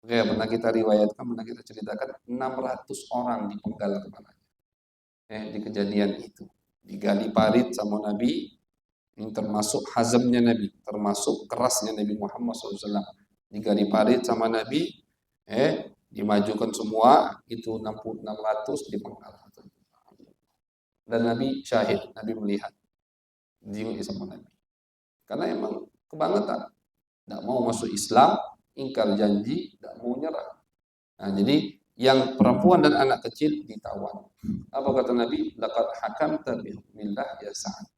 Oke, pernah kita riwayatkan, pernah kita ceritakan 600 orang dipenggal kepalanya. Di kejadian itu digali parit sama Nabi. Ini termasuk hazamnya Nabi, termasuk kerasnya Nabi Muhammad SAW. Digali parit sama Nabi, dimajukan semua, itu 600 dipenggal. Dan Nabi syahid, Nabi melihat, diingat sama Nabi. Karena emang kebangetan, tidak mau masuk Islam, ingkar janji, tidak mau nyerah. Nah, jadi yang perempuan dan anak kecil ditawan. Apa kata Nabi? Laqad hakamta bi hukmillah ya Sa'ad.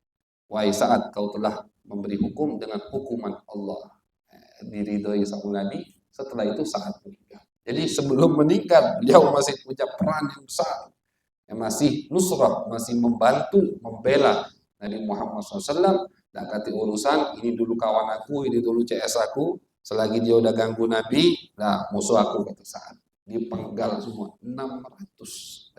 Wahai Sa'ad, kau telah memberi hukum dengan hukuman Allah. Diridhoi sama Nabi, setelah itu Sa'ad meninggal. Jadi sebelum meninggal, beliau masih punya peran yang besar. Yang masih nusrah, masih membantu, membela Nabi Muhammad SAW. Dan kata urusan, ini dulu kawan aku, ini dulu CS aku. Selagi dia udah ganggu Nabi, nah musuh aku kata Sa'ad. Dipenggal semua, 600.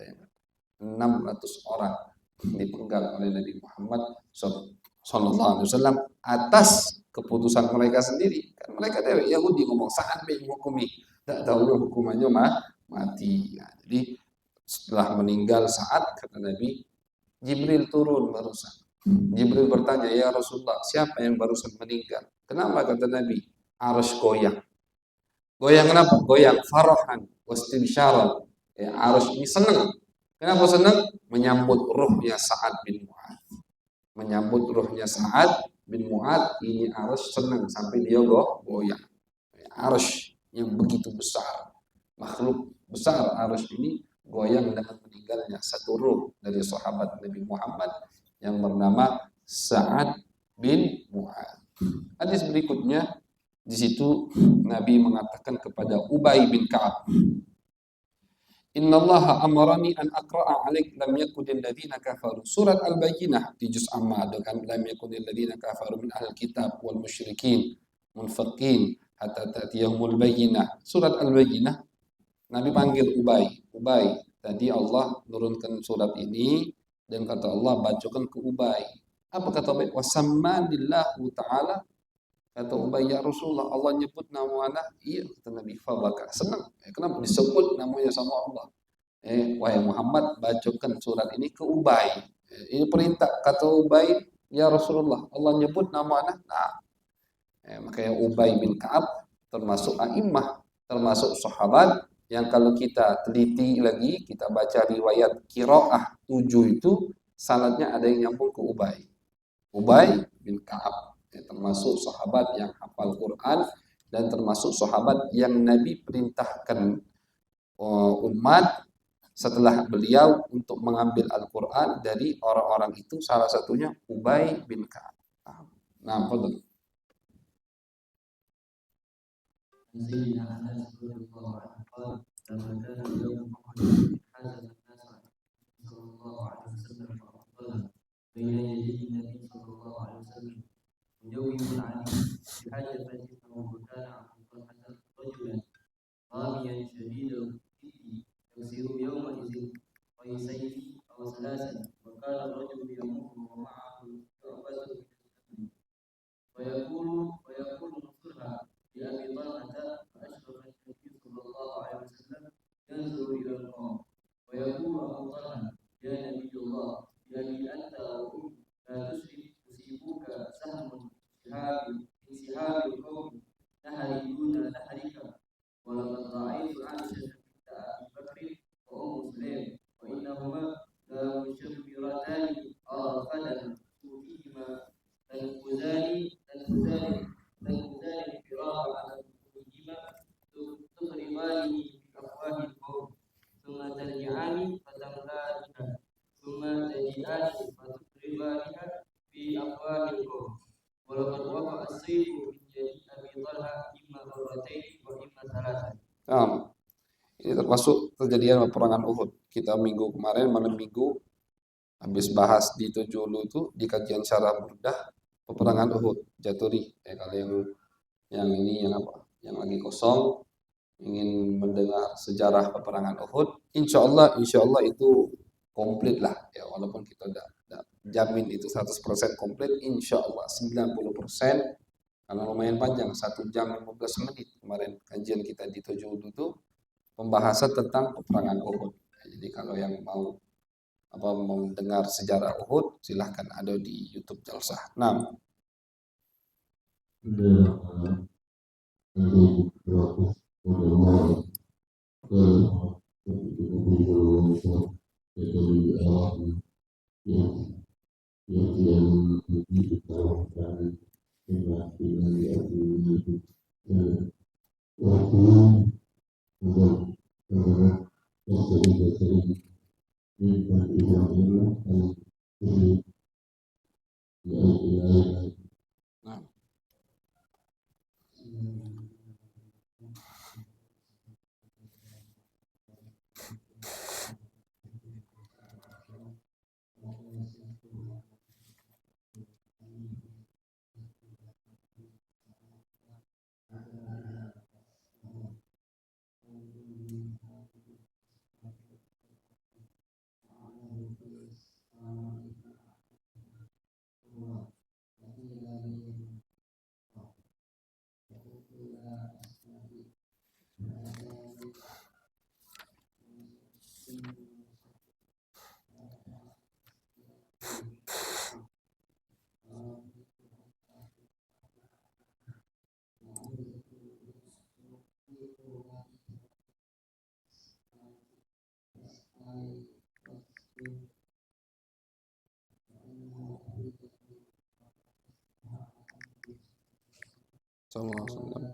600 orang dipenggal oleh Nabi Muhammad Sallallahu Alaihi Wasallam atas keputusan mereka sendiri. Kan mereka dari Yahudi ngomong Sa'ad bin hukumi, tak tahu hukumannya mati. Nah, jadi setelah meninggal Sa'ad, kata Nabi, Jibril turun barusan. Jibril bertanya, ya Rasulullah, siapa yang barusan meninggal? Kenapa, kata Nabi? Arsy goyang. Goyang kenapa? Goyang farahan wastibsyaran. Arsy ini senang. Kenapa senang? Menyambut ruhnya Sa'ad bin Mu'adz. Menyambut ruhnya Sa'ad bin Mu'adz, ini Arsy senang sampai dia goyang. Arsy yang begitu besar, makhluk besar Arsy ini goyang dengan meninggalnya satu ruh dari sahabat Nabi Muhammad yang bernama Sa'ad bin Mu'adz. Hadis berikutnya, di situ Nabi mengatakan kepada Ubay bin Ka'ab, Innallaha amarani an aqra'a 'alaik lam yakunil ladzina kafaru. Surat Al-Bayyinah di juz amma dengan lam yakunil ladzina kafaru min ahlil kitab wal musyrikin munfakin hatta ta'tiyahumul bayyinah. Surat Al-Bayyinah, Nabi panggil Ubay. Ubay, tadi Allah nurunkan surat ini dan kata Allah bacakan ke Ubay. Apa kata Ubay? Wasammanillahu ta'ala. Kata Ubay, ya Rasulullah, Allah nyebut nama anak. Iya, kata Nabi, fabaka. Senang. Kenapa disebut namanya sama Allah? Wahai Muhammad, bacakan surat ini ke Ubay. Ini perintah. Kata Ubay, ya Rasulullah, Allah nyebut nama anak. Nah, makanya Ubay bin Ka'ab termasuk a'immah, termasuk sahabat yang kalau kita teliti lagi, kita baca riwayat qiraah 7 itu, sanadnya ada yang nyambung ke Ubay. Ubay bin Ka'ab, termasuk sahabat yang hafal Quran dan termasuk sahabat yang Nabi perintahkan umat setelah beliau untuk mengambil Al-Quran dari orang-orang itu, salah satunya Ubay bin Ka'ab. Nah, betul. مجوب عليه بحاجة فإنه كان عبد الحسن رجلا راميا شديد الجد يصير يومئذ قيسين أو ثلاثا وكان الرجل يمر ومعه ويقول انصرها لأبي طلحة فأشرف النبي صلى الله عليه وسلم ينظر إلى القوم ويقول أبو طلحة يا نبي الله بأبي أنت وأمي لا تشرك يصيبك سهم من سهام القوم نهري دون نهرك ولقد رأيت عائشة بنت أبي بكر وأم سليم وإنهما لمشمرتان عرفنا فيهما تنفذان الفراق على وجوههما تخربان بأفواه القوم ثم ترجعان فتملانها ثم تجيئان فتخربانها بأفواه القوم ولقد وقع السيف من يد أبي طلحة إما مرتين وإما ثلاثة. Ini termasuk kejadian peperangan Uhud. Kita minggu kemarin, malam minggu, habis bahas di Tojolo itu, di kajian syarah Burdah, peperangan Uhud, Jaturi. Kalau yang ini, yang apa? Yang lagi kosong, ingin mendengar sejarah peperangan Uhud, insya Allah itu komplit lah. Ya, walaupun kita tidak jamin itu 100% komplit, insya Allah 90%, karena lumayan panjang, 1 jam 15 menit kemarin kajian kita di Tojolo itu, pembahasan tentang peperangan Uhud. Jadi kalau yang mau mendengar sejarah Uhud, silahkan ada di YouTube Jalsah. Nah, Sallallahu alaihi wasallam.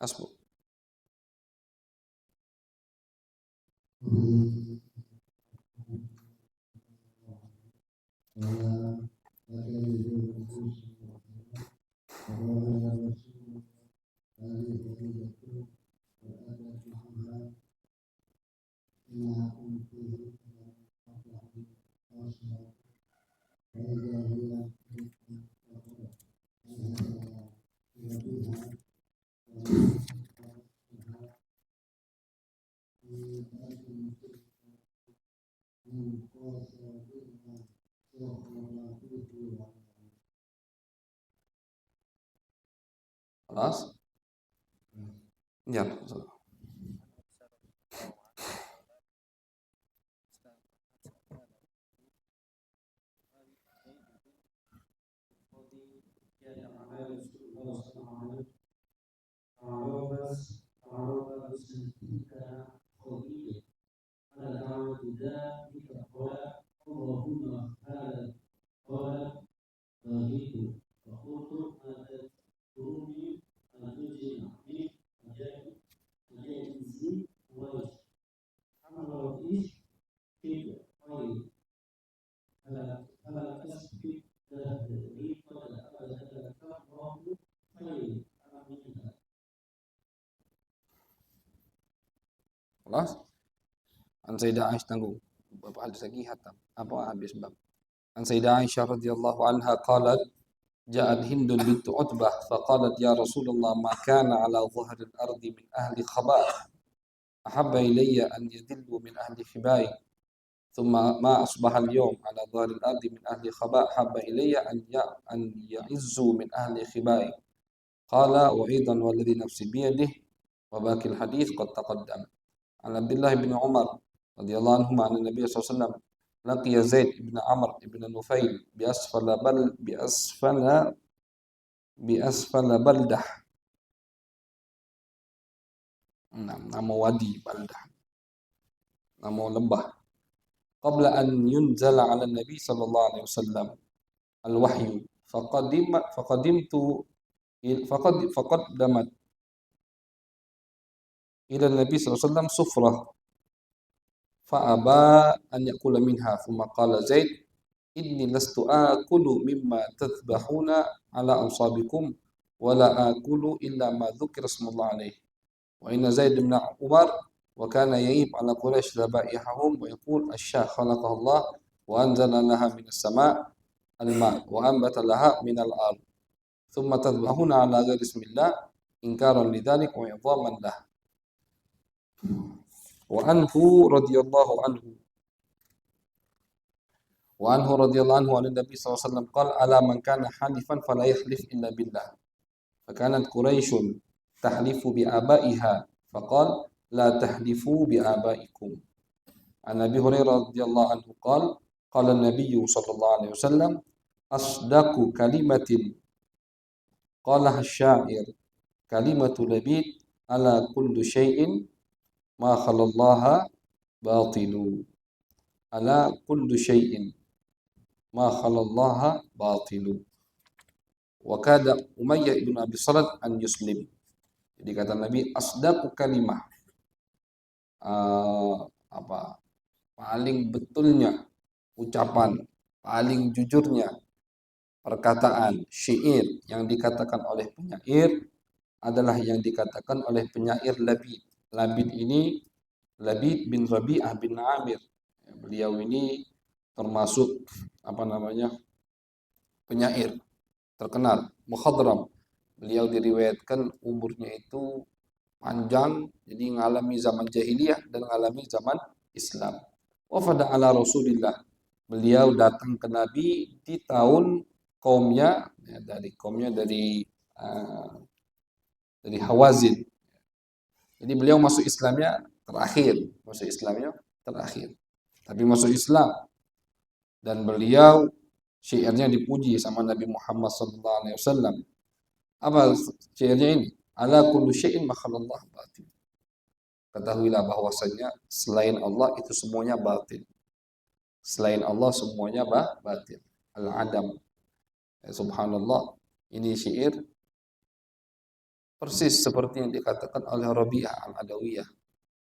Hasbuk. Kelas? Ya. خلاص. An Sayyidah Aisyah, tanggung. Bapak hadis lagi hatam. Apa habis bab? An Sayyidah Aisyah radhiyallahu anha qalat جاءت هند بنت عتبة فقالت يا رسول الله ما كان على ظهر الأرض من أهل خباء أحب إلي أن يذلوا من أهل خباء ثم ما أصبح اليوم على ظهر الأرض من أهل خباء أحب إلي أن يعزوا من أهل خباء قال وأيضا والذي نفسي بيده وباقي الحديث قد تقدم. عن عبد الله بن عمر رضي الله عنهما عن النبي صلى الله عليه وسلم لقي زيد بن عمرو بن نفيل بأسفل بلدة. Nama wadi baldah, nama lembah. Qabla an yunzala 'ala Nabi sallallahu alaihi wasallam al-wahyu faqaddamat ila Nabi sallallahu alaihi wasallam sufrah fa'aba an ya'kula minha thumma qala Zaid inni lastu akulu mimma tadhbahuna ala ansabikum wa la akulu illa ma dzukira ismullah alaihi wa inna Zaid bin Umar wa kana ya'ib ala Quraisy dhabaihahum wa yaqul asy-syah khalaqahu Allah wa anzala laha minas sama' al-ma' wa anbata laha minal ard thumma tadhbahuna ala ghairi ismillah inkaran lidzalik wa idhaman lah. Wa anhu radhiyallahu anhu an Nabi sallallahu alaihi wasallam qala ala man kana halifan fala yahlif illa billah fakanat quraisyun tahlifu bi abaiha faqala la tahlifu bi abaikum. An Abi Hurairah radhiyallahu anhu qala qala an-nabiy sallallahu alaihi wasallam asdaqu kalimatin qala asy-sya'ir kalimatu labid ala kulli syai'in ma khalallaha batilu ala kulli syai'in ma khalallaha batilu wa kada Umayyah ibn Abi Salat an yuslim. Jadi kata Nabi asdaqu kalimah paling betulnya ucapan, paling jujurnya perkataan syair yang dikatakan oleh penyair adalah yang dikatakan oleh penyair Labid. Labid ini Labid bin Rabi'ah bin Amir. Beliau ini termasuk penyair terkenal, mukhadram. Beliau diriwayatkan umurnya itu panjang, jadi mengalami zaman jahiliyah dan mengalami zaman Islam. Wafada ala Rasulillah. Beliau datang ke Nabi di tahun dari Hawazin. Jadi beliau masuk Islamnya terakhir. Tapi masuk Islam dan beliau syairnya dipuji sama Nabi Muhammad sallallahu alaihi wasallam. Apa syairnya ini? Ala kullu syai'in ma khalallah batil. Ketahuilah bahwasanya selain Allah itu semuanya batil. Selain Allah semuanya batil. Al-adam. Subhanallah. Ini syair persis seperti yang dikatakan oleh Rabi'ah al-Adawiyah.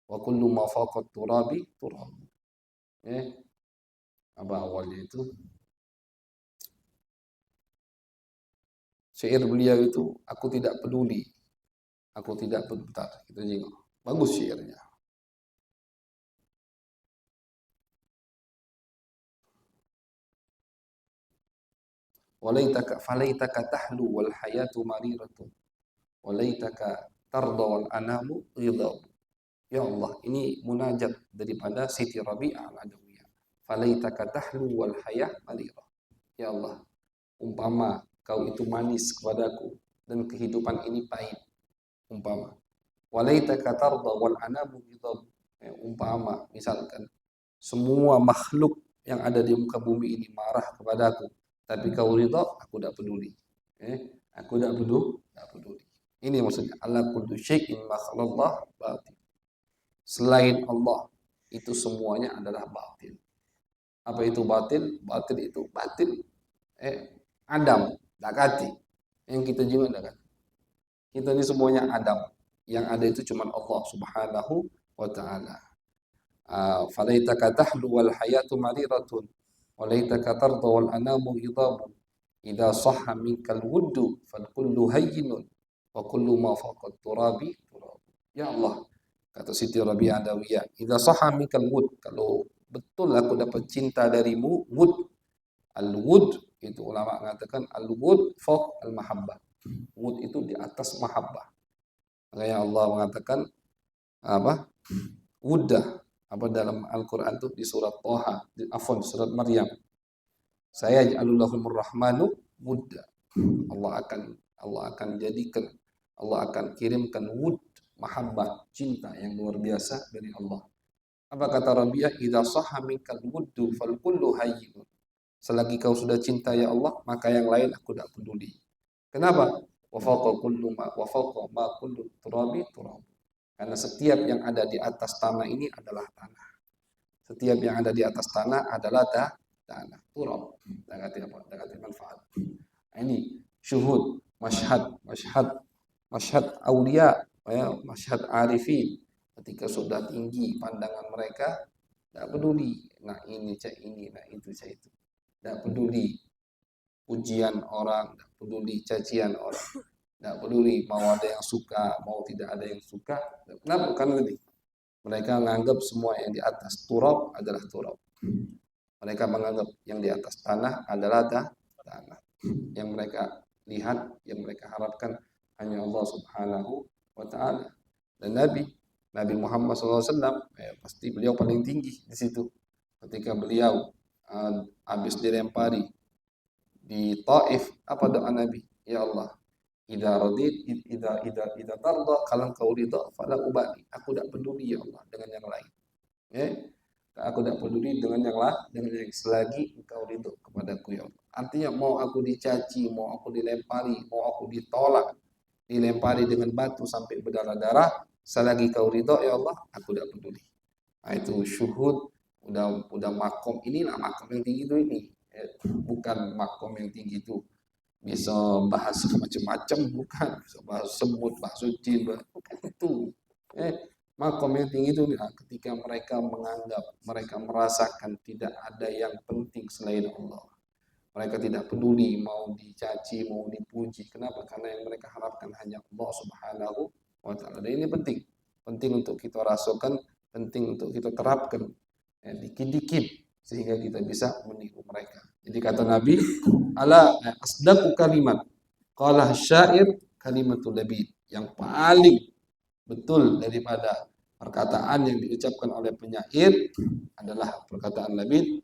Wa kullu ma faqat turabi turab. Apa awalnya itu? Syair beliau itu aku tidak peduli. Bentar, kita jengok. Bagus syairnya. Falaitaka tahlu wal hayatu mariratu. Walaitaka tarda wal anamu ghidab. Ya Allah, ini munajat daripada Siti Rabi'ah al-Adawiyah. Falaitaka tahlu wal hayah marirah. Ya Allah, umpama kau itu manis kepadaku dan kehidupan ini pahit. Umpama. Walaitaka tarda wal anamu ghidab. Umpama, misalkan semua makhluk yang ada di muka bumi ini marah kepadaku, tapi kau ridha, aku tidak peduli. Aku tidak peduli. Ini maksudnya ala kullu syai'in ma khalallah batil. Selain Allah itu semuanya adalah batil. Apa itu batil? Batil itu batil. Adam, dakati. Yang kita juga dakati. Kita ini semuanya Adam. Yang ada itu cuma Allah Subhanahu wa taala. Falaitaka tahlu wal hayatu mariratun walaitaka tarda wal anamu idabun idza sahha minkal wuddu fal kullu hayyinun wa kullu ma fawqa turabi turab. Ya Allah, kata Siti Rabi'ah Adawiyah, idza sahha minkal wud, kalau betul aku dapat cinta darimu, wud. Al-wud itu ulama mengatakan al-wud fawq al-mahabbah. Wud itu di atas mahabbah. Makanya Allah mengatakan apa? Wuddah. Apa dalam Al-Qur'an itu di surat Thaha, surat Maryam. Saya ja'alullahumur rahmanu wudda. Allah akan kirimkan wud, mahabbah, cinta yang luar biasa dari Allah. Apa kata Rabi'ah? Idza sahha minkal wuddu fal kullu hayyun. Selagi kau sudah cinta ya Allah, maka yang lain aku tidak peduli. Kenapa? Wa fawqa ma kullu turabi turab. Karena setiap yang ada di atas tanah ini adalah tanah. Setiap yang ada di atas tanah adalah tanah. Turab. Dagati manfaat. Ini syuhud, masyhad aulia, masyhad arifin. Ketika sudah tinggi pandangan mereka, tidak peduli. Nah ini cak ini, nah itu cak itu. Tidak peduli pujian orang, tidak peduli cacian orang. Tidak peduli mau ada yang suka, mau tidak ada yang suka. Kenapa? Karena mereka menganggap semua yang di atas turab adalah turab. Mereka menganggap yang di atas tanah adalah tanah. Yang mereka lihat, yang mereka harapkan hanya Allah Subhanahu wa taala. Dan Nabi Muhammad SAW, pasti beliau paling tinggi di situ. Ketika beliau habis dilempari di Taif, apa doa Nabi? Ya Allah, idza tarda, kalau kau ridha fala ubali. Aku tidak peduli ya Allah dengan yang lain. Aku tidak peduli dengan yang selagi engkau ridho kepadaku ya Allah. Artinya mau aku dicaci, mau aku dilempari, mau aku ditolak, dilempari dengan batu sampai berdarah-darah, selagi kau ridho ya Allah, aku tidak peduli. Nah, itu syuhud, udah makom. Inilah makom yang tinggi itu ini. Bukan makom yang tinggi itu bisa bahas macam-macam, bukan, bisa bahas semut, bahas jin, bukan itu. Makom yang tinggi itu ketika mereka menganggap, mereka merasakan tidak ada yang penting selain Allah. Mereka tidak peduli mau dicaci, mau dipuji. Kenapa? Karena yang mereka harapkan hanya Allah Subhanahu wa taala. Dan ini penting untuk kita rasakan, penting untuk kita terapkan dikit-dikit sehingga kita bisa meniru mereka. Jadi kata Nabi, ala asdaqu kalimat qala syair kalimatul labid. Yang paling betul daripada perkataan yang diucapkan oleh penyair adalah perkataan Nabi,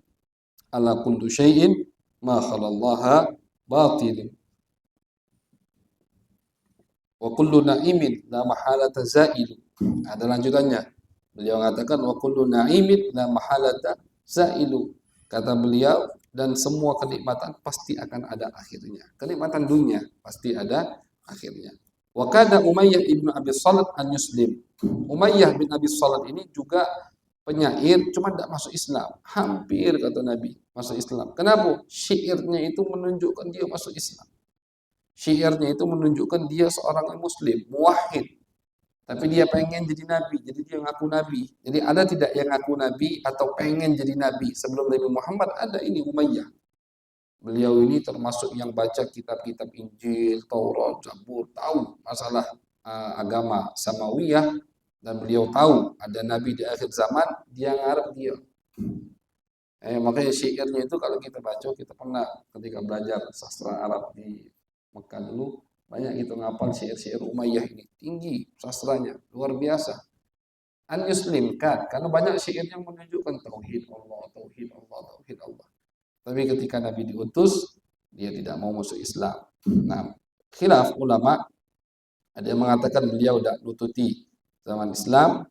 ala kullu syai'in ma khalallaha batil wa kullu na'imin la mahalata za'il. Ada lanjutannya. Beliau mengatakan wa kullu na'imin la mahalata za'ilu. Kata beliau, dan semua kenikmatan pasti akan ada akhirnya. Kenikmatan dunia pasti ada akhirnya. Wa kada Umayyah ibnu Abi Salat an-Yuslim. Umayyah bin Abi Salat ini juga penyair, cuma tidak masuk Islam. Hampir kata Nabi masuk Islam. Kenapa? Syairnya itu menunjukkan dia masuk Islam. Syairnya itu menunjukkan dia seorang Muslim, muwahhid. Tapi dia pengen jadi nabi, jadi dia ngaku nabi. Jadi ada tidak yang ngaku nabi atau pengen jadi nabi sebelum Nabi Muhammad? Ada, ini Umayyah. Beliau ini termasuk yang baca kitab-kitab Injil, Taurat, Zabur, tahu masalah agama Samawiyah, dan beliau tahu ada nabi di akhir zaman, dia ngarep dia. Makanya syairnya itu kalau kita baca, kita pernah ketika belajar sastra Arab di Mekah dulu, banyak itu ngapal syair-syair Umayyah ini, tinggi sastranya, luar biasa. An-Yuslim kan, karena banyak syair yang menunjukkan tauhid Allah, tauhid Allah, tauhid Allah. Tapi ketika Nabi diutus, dia tidak mau masuk Islam. Nah, khilaf ulama, ada yang mengatakan beliau tidak nututi zaman Islam,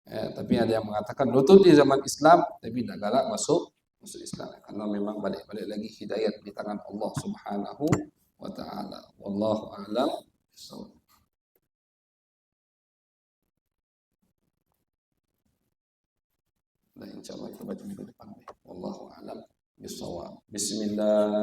tapi ada yang mengatakan nututi zaman Islam, tapi tidak galak masuk Islam. Karena memang balik-balik lagi hidayat di tangan Allah Subhanahu wa ta'ala. Wallahu a'lam bishawab. Nah, insyaallah kita baca minggu depan. Wallahu a'lam bishawab. Bismillah.